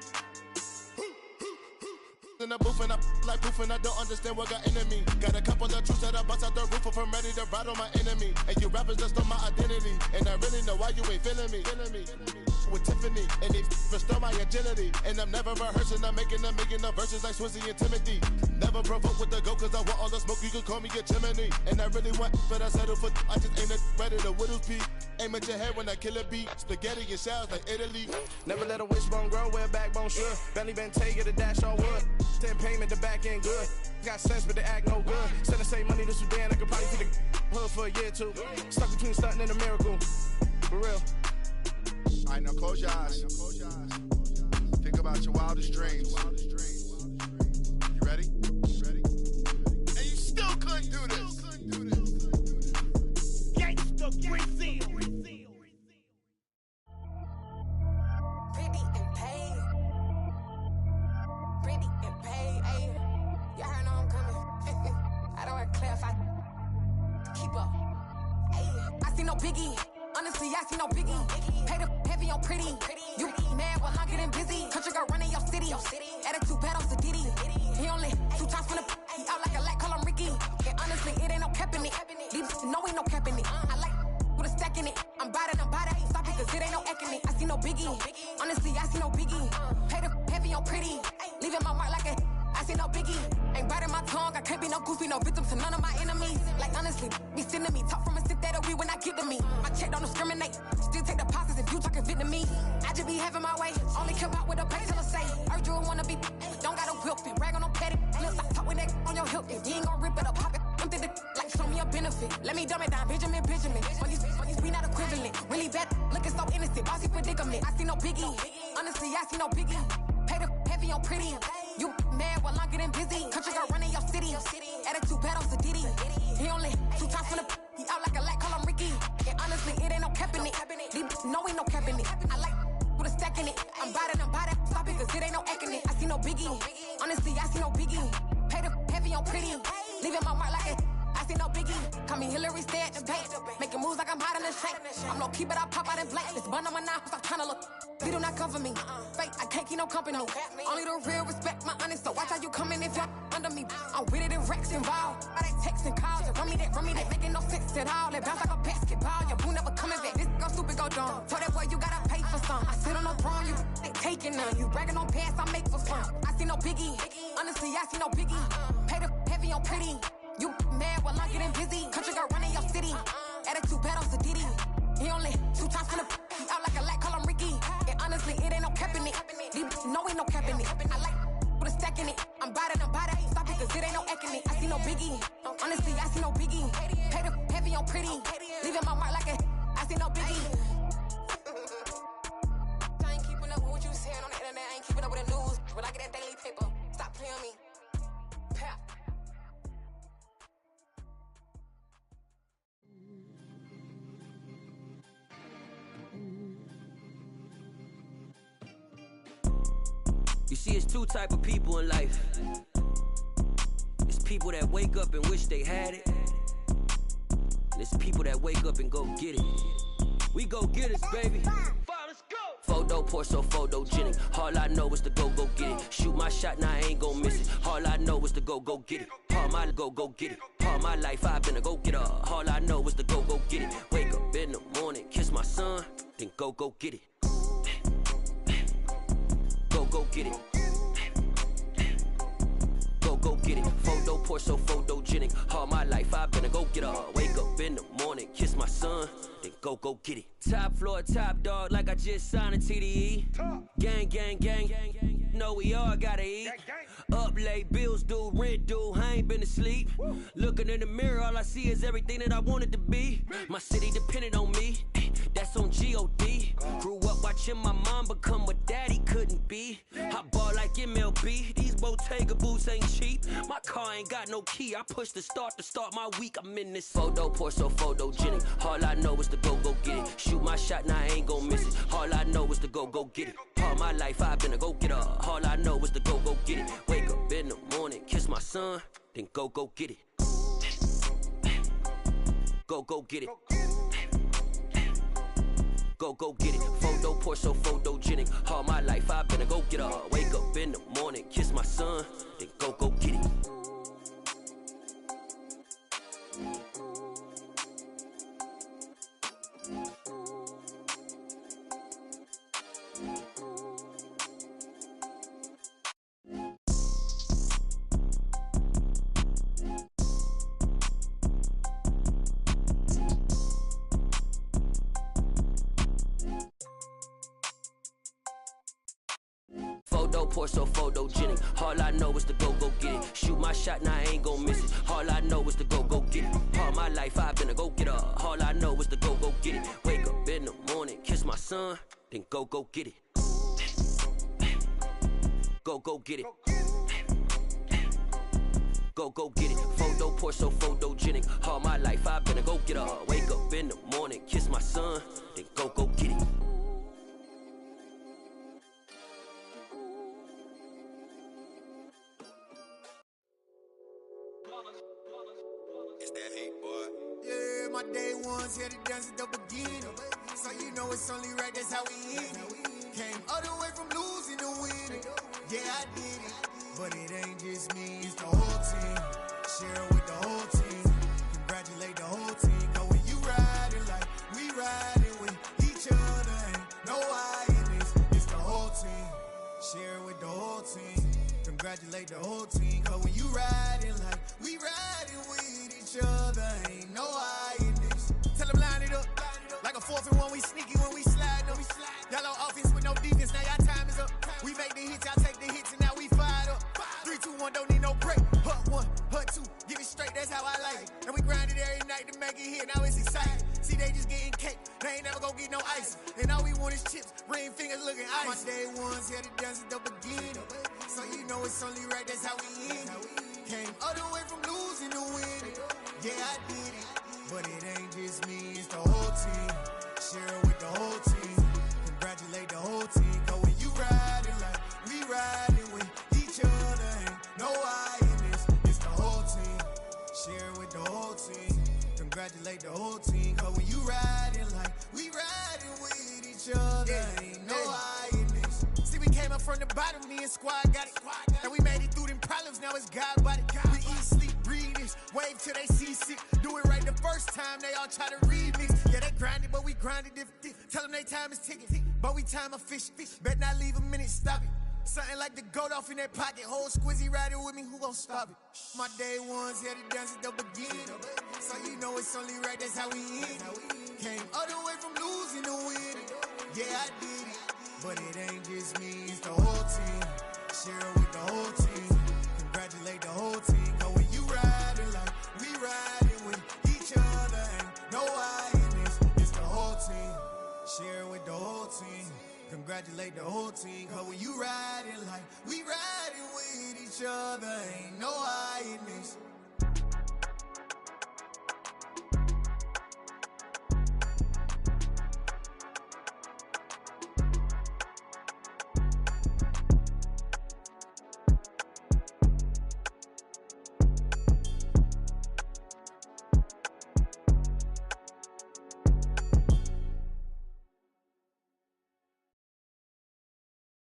In the booth and I like proof and I don't understand what got into me. Got a couple of truths that I bust out the roof if I'm ready to ride on my enemy. And you rappers just on my identity, and I really know why you ain't feeling me. with Tiffany. And they restore my agility. And I'm never rehearsing, I'm making the verses like Swizzy and Timothy. Never provoke with the go, cause I want all the smoke, you can call me a chimney. And I really want, but I settle for, I just aim at ready to whittle pea. Aim at your head when I kill a beat. Spaghetti and shells like Italy. Never let a wishbone grow where a backbone should. Belly been take the dash all wood. 10 payment, the back end good. Got sense, but they act no good. Send the same money to Sudan, I could probably see the hood for a year or two. Stuck between stunting and a miracle. For real. Alright, now close your eyes. Think about your wildest dreams. You ready? And you still couldn't do this. Gangsta Brazil. Pretty and paid. Pretty and paid. Ayy. Y'all heard know I'm coming. I don't want to clarify. Keep up. Ayy. I see no biggie. Honestly, I see no biggie. Pay the heavy on pretty. You mad while I'm getting busy. Country girl running your city. Attitude bad on Diddy. He only 2 times from the he out like a light, call him Ricky. And honestly, it ain't no cap in it. These no ain't no cap in it. I like with a stack in it. I'm bad it. Stop it, cause it ain't no eck in it. I see no biggie. Honestly, I see no biggie. Pay the heavy on pretty. Leaving my mark like a I see no biggie. Ain't biting my tongue. I can't be no goofy, no victim to none of my enemies. Like honestly, be sending me. Talk from a sip that we when I get to me. My check don't discriminate. Still take deposits if you talking Vietnamese. I just be having my way. Only care about what the pay till I say. Urge you wanna be. Don't got no whip and rag on no petty. Flips, I talk with that on your hip. If you ain't gon' rip it up, pop it. Empty the like show me a benefit. Let me dumb it down, Benjamin. When we not equivalent. Really bad, looking so innocent. Bossy predicament. I see no biggie. Honestly, I see no biggie. Pay the heavy on pretty. You mad while I'm getting busy. Country girl running your city. Attitude bad on Diddy. He only 2 times from the he out like a light, call him Ricky. And honestly, it ain't no cap in it. No ain't no cap in it. I like with a stack in it. I'm bad it. Stop it, cause it ain't no eck in it. I see no biggie. Honestly, I see no biggie. Pay the heavy on pretty. Leaving my mark like it. I see no biggie. Call me Hillary, stay at the bank. Making moves like I'm hot in the shank. I'm no keep it, I pop out in blank. This bun on my knife, stop trying to look. They do not come for me. Fake, I can't keep no company. Only the real respect my honest. So watch how you coming if you're under me. I'm with it and Rex involved. I they text and calls. You run me that. Making no sense at all. They bounce like a basketball. Your boo never coming back. This go stupid, go dumb. Told that boy you gotta pay for some. I sit on no throne, you they taking none. You bragging on pants, I make for fun. I see no biggie. Honestly, I see no biggie. Pay the heavy on pretty. You mad while I'm getting busy. Country girl running your city. Attitude bad on Diddy. He only 2 times from the he out like a light, call him Ricky. And honestly, it ain't no cap in it. No ain't no cap in it. I like with a stack in it. I'm bad it. Stop it, cause it ain't no eck in it. I see no biggie. Honestly, I see no biggie. Pay the heavy on pretty. Leaving my mark like a I see no biggie. I ain't keeping up with what you saying on the internet. I ain't keeping up with the news. When I get that daily paper, stop playing me. Pap. You see, it's 2 type of people in life. It's people that wake up and wish they had it. And it's people that wake up and go get it. We go get it, baby. Photo poor, so photogenic. All I know is to go get it. Shoot my shot, now I ain't gon' miss it. All I know is to go get it. All my go get it. All my life I've been a go getter. All I know is to go get it. Wake up in the morning, kiss my son, then go get it. Go get it. Go get it. Photo poor, so photogenic. All my life I've been a go getter. Wake up in the morning, kiss my son, then go get it. Top floor, top dog, like I just signed a TDE. Gang. Know we all gotta eat. Up late, bills due, rent due, I ain't been asleep. Looking in the mirror, all I see is everything that I wanted to be. My city depended on me, that's on G.O.D. Grew up watching my mom become what daddy couldn't be. I ball like MLB, these Bottega boots ain't cheap. My car ain't got no key, I push the start to start my week. I'm in this photo poor, so photogenic. All I know is to go get it. Shoot my shot, now I ain't gon' miss it. All I know is to go get it. All my life I've been a go getter. All I know is to go get it. Wake up in the morning, kiss my son, then go get it. Go get it. Go get it. Photo poor, so photogenic. All my life I've been a go getter. Wake up in the morning, kiss my son, then go get it. pour so photogenic. All I know is to go get it. Shoot my shot, now I ain't gon' miss it. All I know is to go get it. All my life I've been a go-getter. All I know is to go get it. Wake up in the morning, kiss my son, then go get it. Go get it. Go get it. Photo pour so photogenic. All my life I've been a go-getter. Wake up in the morning, kiss my son, then go get it. It's that hate, boy. Yeah, my day ones here to dance at the beginning. So you know it's only right, that's how we end it. Came all the way from losing to winning. Yeah, I did it. But it ain't just me, it's the whole team. Share with the whole team. Congratulate the whole team. Cause when you riding like we riding with each other, ain't no I in this. It's the whole team. Share with the whole team. Congratulate the whole team. Cause when you riding like we riding with each other, ain't no I in this. Tell them line it up. Like a 4th and 1, we sneaky when we slide up. Y'all on offense with no defense, now y'all time is up. We make the hits, y'all take the hits, and now we fired up. 3, 2, 1, don't need no break. Hut 1, hut 2, give it straight, that's how I like it. And we grind it every night to make it hit, now it's exciting. See, they just getting cake, they ain't never gonna get no ice. And all we want is chips, ring fingers looking ice. My day ones here to dance at the beginning. So you know it's only right, that's how we end it. Came all the way from losing to winning. Yeah, I did it. But it ain't just me, it's the whole team. Share with the whole team. Congratulate the whole team. Cause when you riding like we riding with each other, ain't no I in this. It's the whole team. Share with the whole team. Congratulate the whole team. Cause when you riding like we riding with each other, ain't no I in this. See, we came up from the bottom, me and squad got it. And we made it through them problems, now it's God body. We eat, sleep, breathe this, wave till they see sick. Do it right the first time, they all try to remix. Yeah, they grinded, but we grinded different. Tell them they time is ticking, but we time a fish. Bet not leave a minute, stop it. Something like the goat off in that pocket. Whole squizzy riding with me, who gon' stop it? My day ones here to dance at the beginning. So you know it's only right, that's how we end it. Came all the way from losing to winning. Yeah, I did it. But it ain't just me, it's the whole team. Share with the whole team. Congratulate the whole team. Cause when you riding like we riding with each other, ain't no I in this. It's the whole team. Share with the whole team. Congratulate the whole team. Cause when you riding like we riding with each other, ain't no I in this.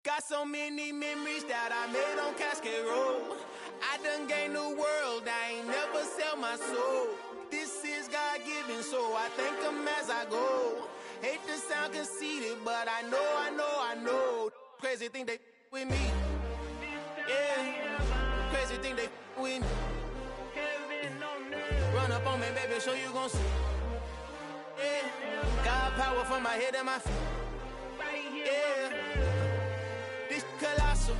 Got so many memories that I made on Cascade Road. I done gained the world, I ain't never sell my soul. This is God-given, so I thank him as I go. Hate to sound conceited, but I know. Crazy thing they with me. Yeah, crazy thing they with me. Run up on me, baby, so you gon' see. Yeah, got power from my head and my feet. Yeah. Colossal,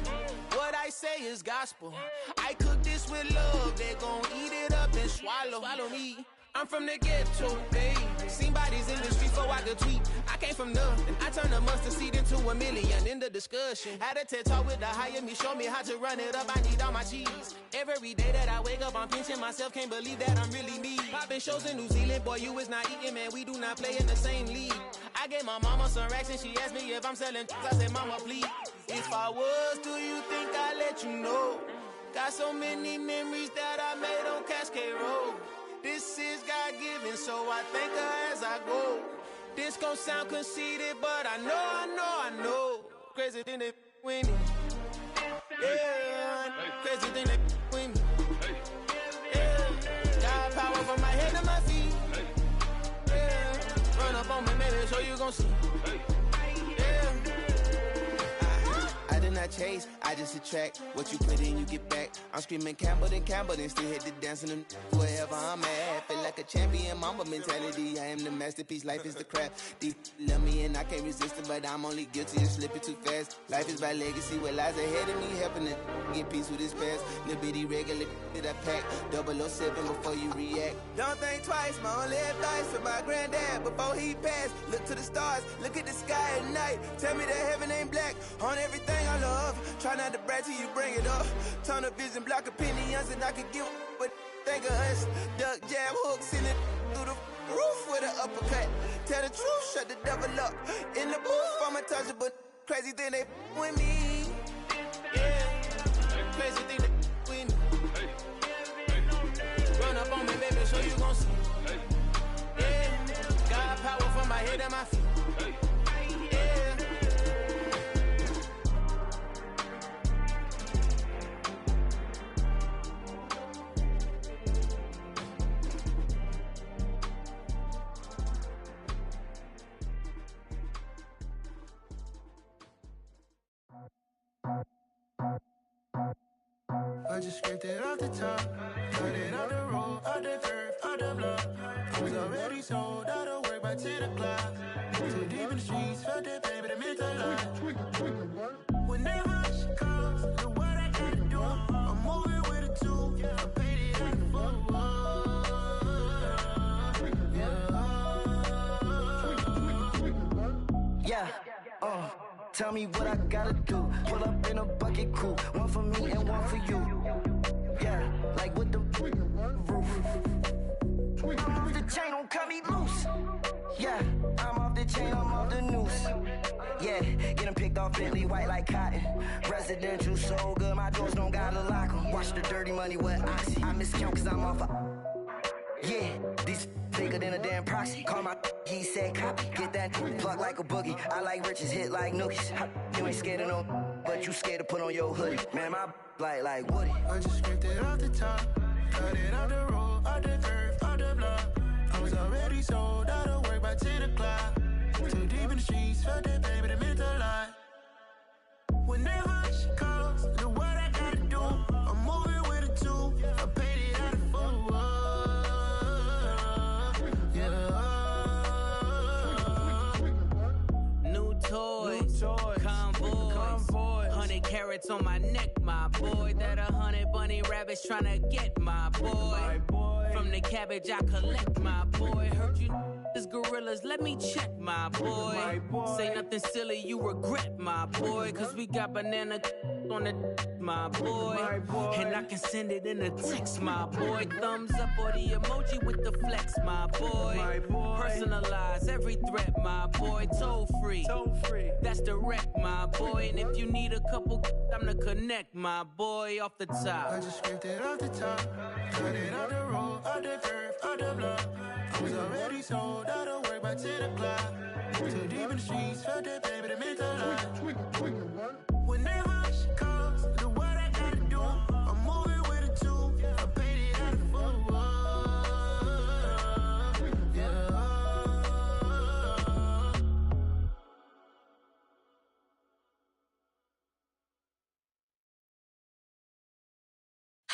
what I say is gospel. I cook this with love, they gon' eat it up and swallow me. I'm from the ghetto, babe. Seen bodies in the street before I could tweet. I came from nothing. I turned a mustard seed into a million in the discussion. Had a TED talk with the higher me, show me how to run it up. I need all my cheese. Every day that I wake up, I'm pinching myself. Can't believe that I'm really me. Popping shows in New Zealand, boy, you is not eating, man. We do not play in the same league. I gave my mama some racks and she asked me if I'm selling. I said, mama, please. If I was, do you think I'd let you know? Got so many memories that I made on Cascade Road. This is God-given, so I thank her as I go. This gon' sound conceited, but I know. Crazy thing they with me. Yeah, crazy thing they with me. Yeah, got power from my head to my feet. Yeah, run up on me, maybe, so you gon' see. I did not chase, I just attract. What you put in, you get back. I'm screaming Campbell, then still hit the dancing and wherever I'm at. Feel like like a champion, mamba mentality. I am the masterpiece, life is the craft. These love me and I can't resist it, but I'm only guilty of slipping too fast. Life is by legacy, what lies ahead of me, helping to get peace with his past. Little bitty regular that I pack, 007 before you react. Don't think twice, my only advice for my granddad before he passed. Look to the stars, look at the sky at night. Tell me that heaven ain't black on everything I love. Try not to brag till you bring it up. Tunnel vision, block opinions, and I could get but think of us. Duck, jab, hooks in it through the roof with an uppercut. Tell the truth, shut the devil up. In the booth, I'm untouchable. Crazy thing they with me. Yeah, crazy thing they with me. Run up on me, baby, so you gon' see. Yeah, got power from my head and my feet. Yeah. I just scraped it off the top, cut it off the road, off the curve, off the block. I was already sold out of work by 10 o'clock. Too deep in the streets, felt that pain, but it meant a lot. Whenever she calls, do what I gotta do. I'm moving with a two, I paid it out the full. Yeah, tell me what I gotta do. Pull up in a bucket crew, one for me and one for you. Yeah, like with the roof. I'm off the chain, don't cut me loose. Yeah, I'm off the chain, I'm off the noose. Yeah, getting picked off Bentley, white like cotton. Residential so good, my doors don't gotta lock 'em. Watch the dirty money with oxy. I miscount cause I'm off yeah, these bigger than a damn proxy. Call my he said copy. Get that plug like a boogie. I like riches, hit like nookies. You ain't scared of no, but you scared to put on your hoodie. Man, my like Woody. I just scraped it off the top, cut it off the road, off the curve, off the block. I was already sold out of work by 10 o'clock. Too deep in the streets, felt that pain, but it meant a lot. Whenever she calls, do what I gotta do. I'm moving with a two, I paid it out of full. Toys, convoys, 100 carats on my neck, my boy. That 100 bunny rabbits tryna get my boy. From the cabbage I collect, my boy. Heard you is gorillas, let me check, my boy. Say nothing silly, you regret, my boy. Cause we got banana on the my boy. And I can send it in a text, my boy. Thumbs up or the emoji with the flex, my boy. Personalize every threat, my boy. Toll free, that's direct, my boy. And if you need a couple, I'm the connect, my boy. Off the top, I just scraped it off the top, cut it off the road, off the curve, off the block. I was already sold out of work by 10 o'clock. Too deep in the streets, felt that pain, but it meant a lot. Whenever she calls, do what I gotta do. I'm moving with a two, I paid it out of full.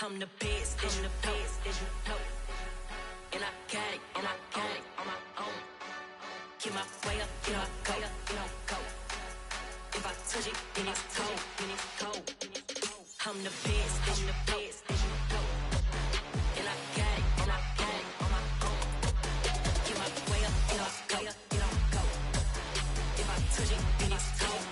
I'm the best, and the best, and you know. And I got it, and I got it on my own. Get my way up, get my go, go. If I touch it, then it's cold, I'm the best, and the best, and you know. And I got it, and I got it on my own. Get my way up, get my go. If I touch it, then it's cold,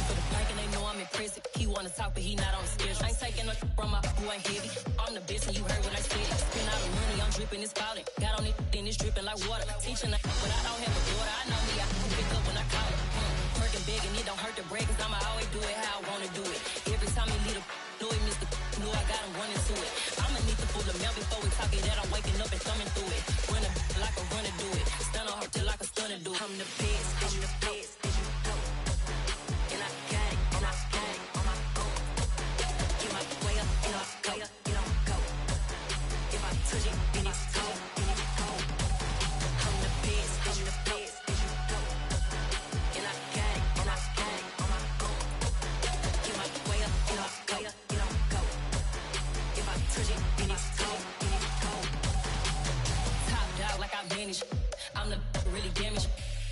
for the blank and they know I'm impressive. He wanna talk, but he not on the schedule. I ain't taking no from my who ain't heavy. I'm the best and you heard what I said. Spend all the money, I'm dripping, it's falling. Got on it, then it's dripping like water. Teaching but I don't have a daughter. I know me, I can pick up when I call it. Working big and it don't hurt to break, cause I'ma always do it how I wanna do it. Every time he lead a know he missed the know I got him running to it. I'ma need to pull the mail before we talk it that I'm waking up and thumbing through it. Run like a runner do it. Stun on her till like a stunner do it. I'm the best, I'm the best, and you know. And I got it, and I got it on my own. Get my way up, and I go. If I touch it, then it's cold, I'm the best, I'm the best. name is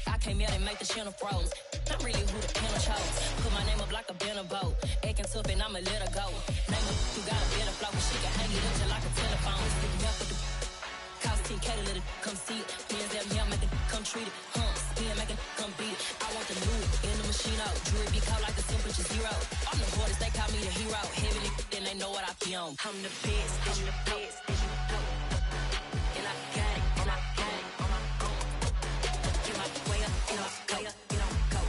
I came out and make the channel froze. I'm really who the panel chose. Put my name up like a banner boat. Acting tough and I'ma let her go. Name her, you got a better flow. She can hang it up just like a telephone. Let's get me up with the cost 10K to let it come see it. Hands up, yeah, make it come treat it. Spin, make it come beat it. I want the new in the machine out. Jewelry be caught like a temperature zero. I'm the hardest, they call me the hero. Heavily, then they know what I be on. I'm the best, I'm the best, and you know. And I got it, and I got it on my own. Get my way up, and I go, and I go.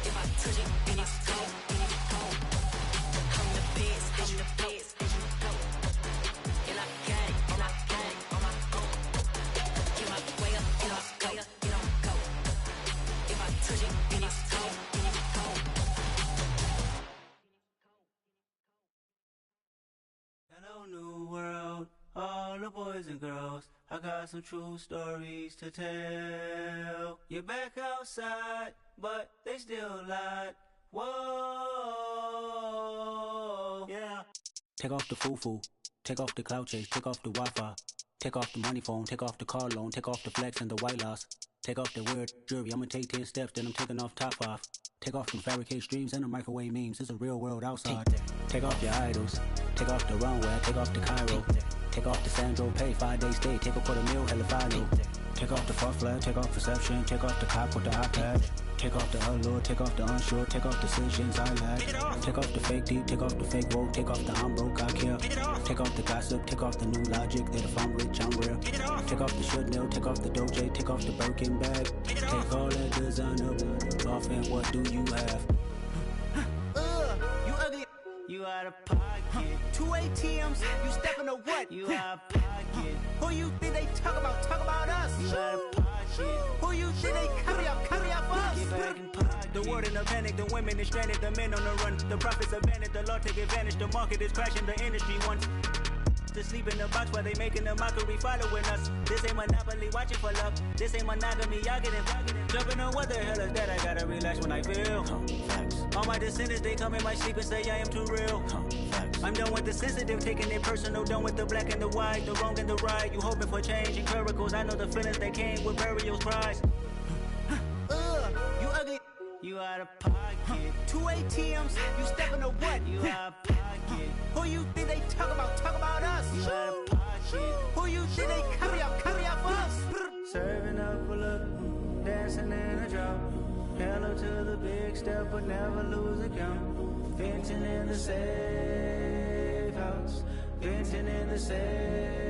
If I touch it, then it's cold, then it's cold. I'm the best, I'm the best, and you know. And I got it, and I got it on my own. Get my way up, and I go, and I go. If I touch it, then it's cold, then it's cold. Hello, new world, all the boys and girls. I got some true stories to tell. You're back outside, but they still lied. Whoa, yeah. Take off the foo-foo, take off the cloud chase, take off the Wi-Fi, take off the money phone, take off the car loan, take off the flex and the white loss. Take off the weird jewelry, I'ma take 10 steps, then I'm taking off top 5. Take off them fabricate streams and the microwave memes, it's a real world outside. Take off your idols, take off the runway, take off the Cairo. Take off the Sandro pay, 5-day stay, take a $250,000, hella final. Take off the far flag, take off perception, take off the cop with the iPad. Take off the allure, take off the unsure, take off decisions I lack. Take off the fake deep, take off the fake woke, take off the I'm broke, I care. Take off the gossip, take off the new logic that if I'm rich, I'm real. Take off the should know, take off the Doja, take off the Birkin bag. Take all that designer off and what do you have? You ugly. You out of pocket. 2 ATMs, you stepping to what? You out of pocket. Who you think they talk about? Talk about us. You out of pocket. Who you think they carry up for us? Get back in pocket. The world in a panic, the women is stranded, the men on the run. The profits abandoned, the law take advantage. The market is crashing, the industry wants to sleep in the box while they making a mockery following us. This ain't Monopoly, watching for love. This ain't monogamy, y'all getting jumping on what the hell is that? I gotta relax when I feel. All my descendants, they come in my sleep and say I am too real. I'm done with the sensitive, taking it personal. Done with the black and the white, the wrong and the right. You hoping for change and miracles. I know the feelings that came with burials, cries. You ugly. You out of pocket. 2 ATMs, you stepping to what? You out of pocket. Who you think they talk about? Talk about us. You out of pocket. Who you think they carry up for us? Serving up a look, dancing in a drop. Hello to the big step, but never lose a count. Venting in the safe house. Venting in the safe.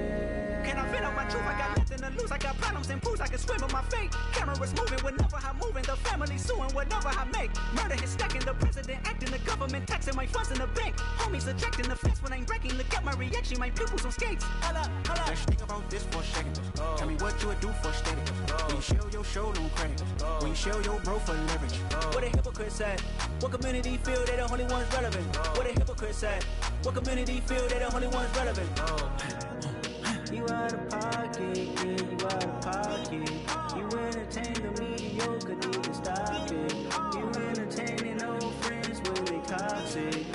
Can I vent on my truth? I got nothing to lose. I got problems and booze. I can swim in my fate. Cameras moving whenever I'm moving. The family suing whatever I make. Murder is stacking. The president acting. The government taxing my funds in the bank. Homies ejecting the fence when I'm breaking. Look at my reaction. My pupils on skates. Holla, holla. Let's think about this for a second. Tell me what you would do for steady. When you show your show, don't crack. When you show your bro for leverage. What a hypocrite said. What community feel they the only ones relevant? What a hypocrite said. What community feel they the only ones relevant? You out of pocket, yeah, you out of pocket. You entertain the mediocre, need to stop it. You entertaining old friends when they toxic.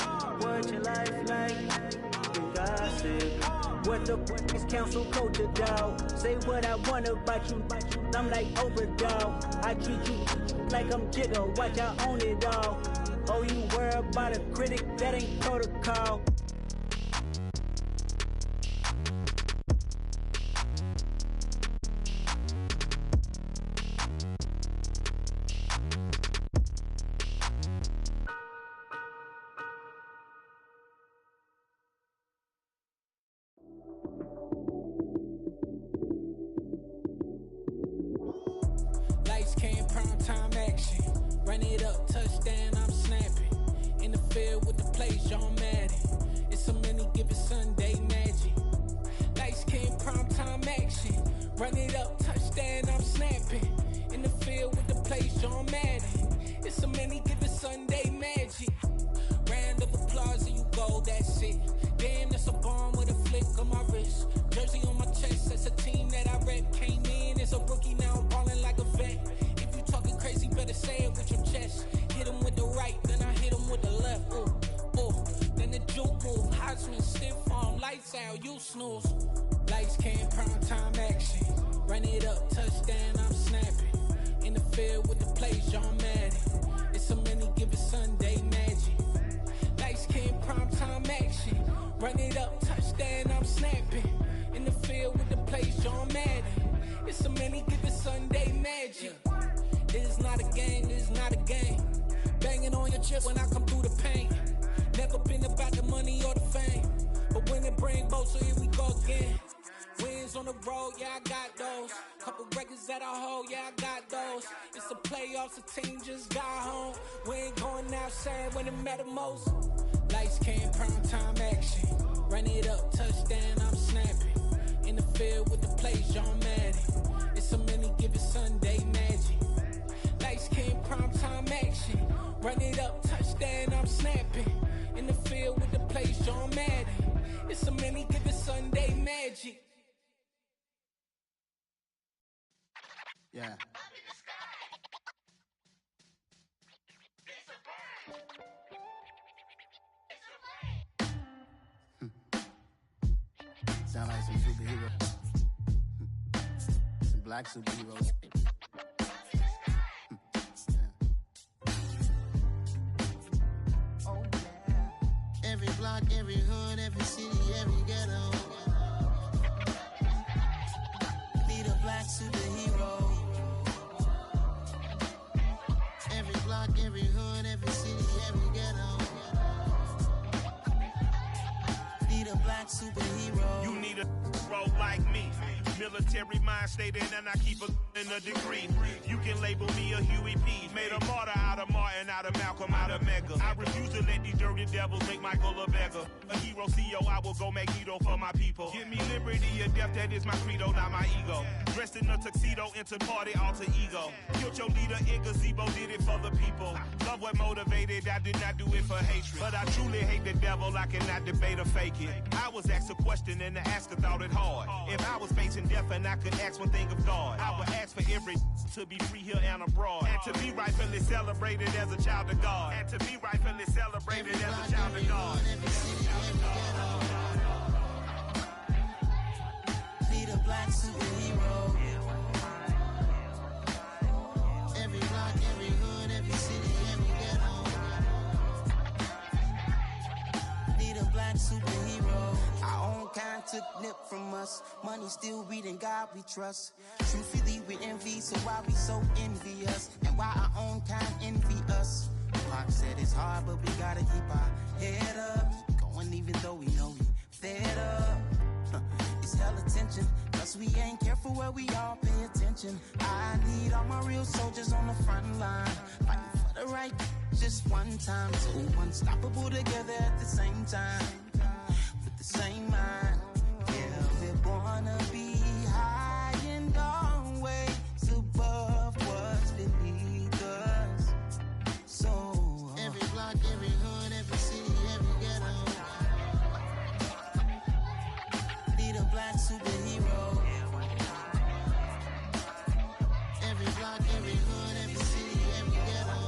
What your life like? You gossip. What the fuck is council culture, dog? Say what I want about you. I'm like Oprah, dog. I treat you like I'm Jigga. Watch I own it all. Oh, you worry about a critic? That ain't protocol. Lights came, prime time action. Run it up, touchdown, I'm snapping. In the field with the plays, John Madden. It's a many given Sunday magic. Lights came, prime time action. Run it up, touchdown, I'm snapping. In the field with the plays, John Madden. It's a many given Sunday magic. Round of applause and you go, that's it. Damn, that's a bomb with a flick on my wrist. Jersey on my chest, that's a team that I rep. Came in as a rookie, now I'm ballin' like a vet. If you talking crazy, better say it with your chest. Hit him with the right, then I hit him with the left. Ooh, ooh. Then the juke move, Heisman, stiff arm, lights out, you snooze. Lights came, prime time action. Run it up, touchdown, I'm snapping. field with the plays, John Madden. It's a many given Sunday magic. Light skin, primetime action. Run it up, touchdown, I'm snapping. In the field with the plays, John Madden. It's a many given Sunday magic. It's not a game, it's not a game. Banging on your chest when I come through the pain. Never been about the money or the fame. But when it bring both, so here we go again. Wins on the road, yeah, I got those. Couple records that I hold, yeah, I got those. It's the playoffs, the team just got home. We ain't going outside when it matter most. Lights came, prime time action. Run it up, touchdown, I'm snapping. In the field with the plays, John Madden. It's a many given Sunday magic. Lights came, prime time action. Run it up, touchdown, I'm snapping. In the field with the plays, John Madden. It's a many given Sunday magic. Yeah. Sound like some superheroes. Some black superheroes. Oh, yeah. Every block, every hood, every city, every ghetto. Need a black superhero. Every block, every hood, every city, every ghetto. Need a black superhero. You need a role like me. Military mind stated, and I keep in a degree. You can label me a Huey P. Made a martyr out of Martin, out of Malcolm, out of Mega. I refuse to let these dirty devils make Michael a beggar. A hero CEO, I will go Magneto for my people. Give me liberty or death, that is my credo, not my ego. Dressed in a tuxedo, enter party, alter ego. Killed your leader in gazebo, did it for the people. Love what motivated, I did not do it for hatred. But I truly hate the devil, I cannot debate or fake it. I was asked a question and the asker thought it hard. If I was facing death and I could ask one thing of God, I would ask for every to be free here and abroad, and to be rightfully celebrated as a child of God, and to be rightfully celebrated as a child of God. Need a black superhero. Every block, every hood, every city, every ghetto. Need a black superhero. Our own kind took nip from us. Money still reading God we trust. Truthfully we envy, so why we so envious? And why our own kind envy us? Pac said it's hard, but we gotta keep our head up. Going even though we know we fed up. It's hell attention, cause we ain't careful where we all pay attention. I need all my real soldiers on the front line, fighting for the right just one time. So unstoppable together at the same time, with the same mind. Yeah, we wanna be high and always above what's beneath us. So every block, every hood, every city, every ghetto. Need a black superhero. Every block, every hood, every city, every ghetto.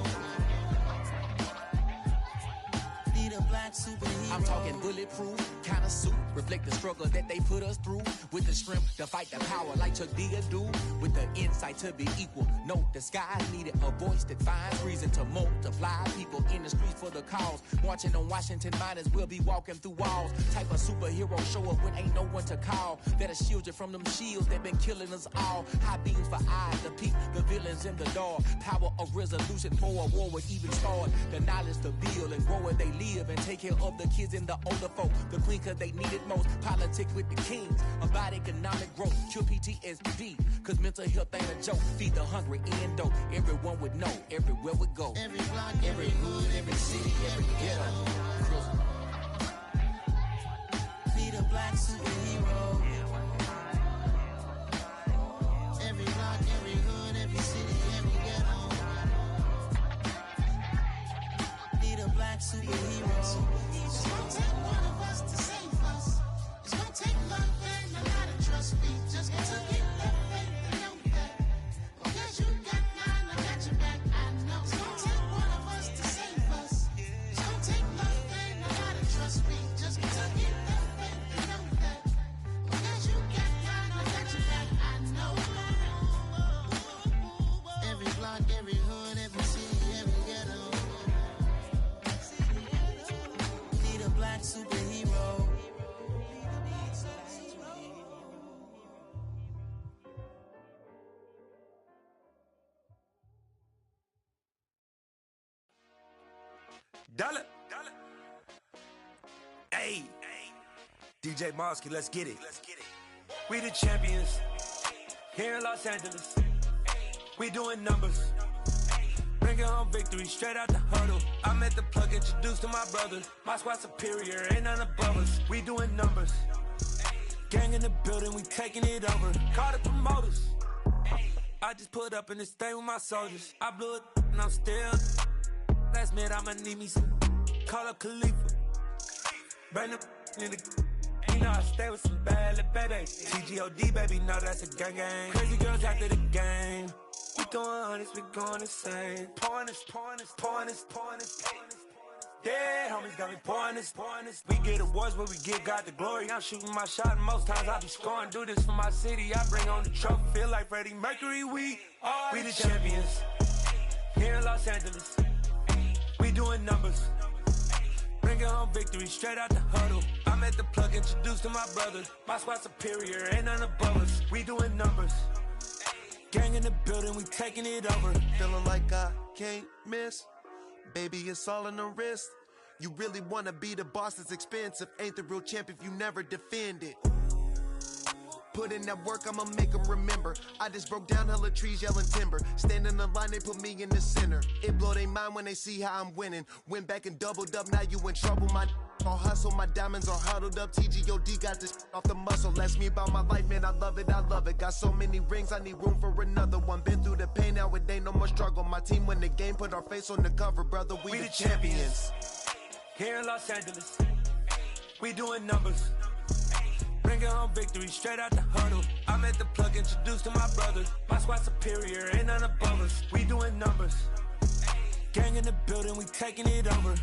Need a black superhero. I'm talking bulletproof kind of suit, reflect the struggle that they put us through, with the strength to fight the power like Chuck D do, with the insight to be equal. Note the sky needed a voice that finds reason to multiply people in the streets for the cause. Marching on Washington miners will be walking through walls. Type of superhero show up when ain't no one to call, that'll shield you from them shields that been killing us all. High beams for eyes to peek the villains in the dark. Power of resolution for a war would even start. The knowledge to build and grow where they live, and take care of the kids and the older folk. The queen cause they need it most. Politics with the kings about economic growth. Cure PTSD cause mental health ain't a joke. Feed the hungry and dope. Everyone would know everywhere we go. Every block, every hood, every city, every ghetto. Need a black superhero. Every block, every hood, every city, every ghetto. Need a black superhero. It's gonna take one of us to save us. It's gonna take love and a lot of trust. We just got to get that faith and know that. Because you got mine, I got your back, I know. It's gonna take one of us to save us. It's gonna take love and a lot of trust. We just got to get that faith and know that. block, every hood, every city, every ghetto. Need a black superhero. Dollar. Hey. DJ Mosky, let's get it. We the champions here in Los Angeles. We doing numbers. Bringing home victory straight out the huddle. I'm at the plug, introduced to my brother. My squad superior, ain't none above us. We doing numbers. Gang in the building, we taking it over. Call the promoters. I just put up in this thing with my soldiers. I blew it and I'm still. Last minute I'ma need me some. Call up Khalifa. Bring the in the. You know I stay with some bad little babies. TGOD, baby, know that's a gang gang. Crazy girls after the game. We going honest, we going insane. Pouring this. Yeah, homies got me pouring this. We get awards, but we give God the glory. I'm shooting my shot, and most times I be scoring. Do this for my city, I bring on the trophy. Feel like Freddie Mercury, we the champions. Here in Los Angeles, we doing numbers. Bringing home victory straight out the huddle. I'm at the plug, introduced to my brother. My squad superior, ain't none above us. We doing numbers. Gang in the building, we taking it over. Feeling like I can't miss. Baby, it's all in the wrist. You really wanna be the boss, it's expensive. Ain't the real champ if you never defend it. Put in that work, I'ma make them remember. I just broke down hella trees, yelling timber. Stand in the line, they put me in the center. It blow their mind when they see how I'm winning. Went back and doubled up, now you in trouble. My all hustle, my diamonds are huddled up. TGOD got this off the muscle. Ask me about my life, man, I love it. Got so many rings, I need room for another one. Been through the pain, now it ain't no more struggle. My team win the game, put our face on the cover, brother. We the champions. Here in Los Angeles, we doing numbers. Bringing home victory straight out the huddle. I'm at the plug, introduced to my brother. My squad superior, ain't none above us. We doing numbers. Gang in the building, we taking it over.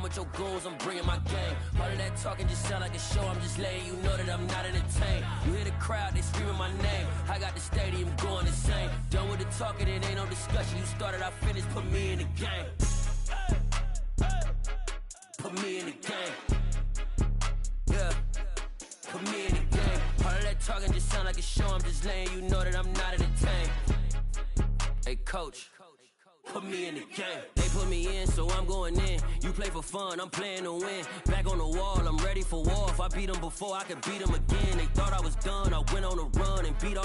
With your goons, I'm bringing my game. All of that talking just sound like a show. I'm just letting you know that I'm not entertained. You hear the crowd, they screaming my name. I got the stadium going insane. Done with the talking, it ain't no discussion. You started, I finished, put me in the game. Put me in the game. Yeah, put me in the game. All of that talking just sound like a show. I'm just letting you know that I'm not entertained. Hey, coach. Put me in the game. They put me in, so I'm going in. You play for fun, I'm playing to win. Back on the wall, I'm ready for war. If I beat them before, I can beat them again. They thought I was done, I went on a run and beat all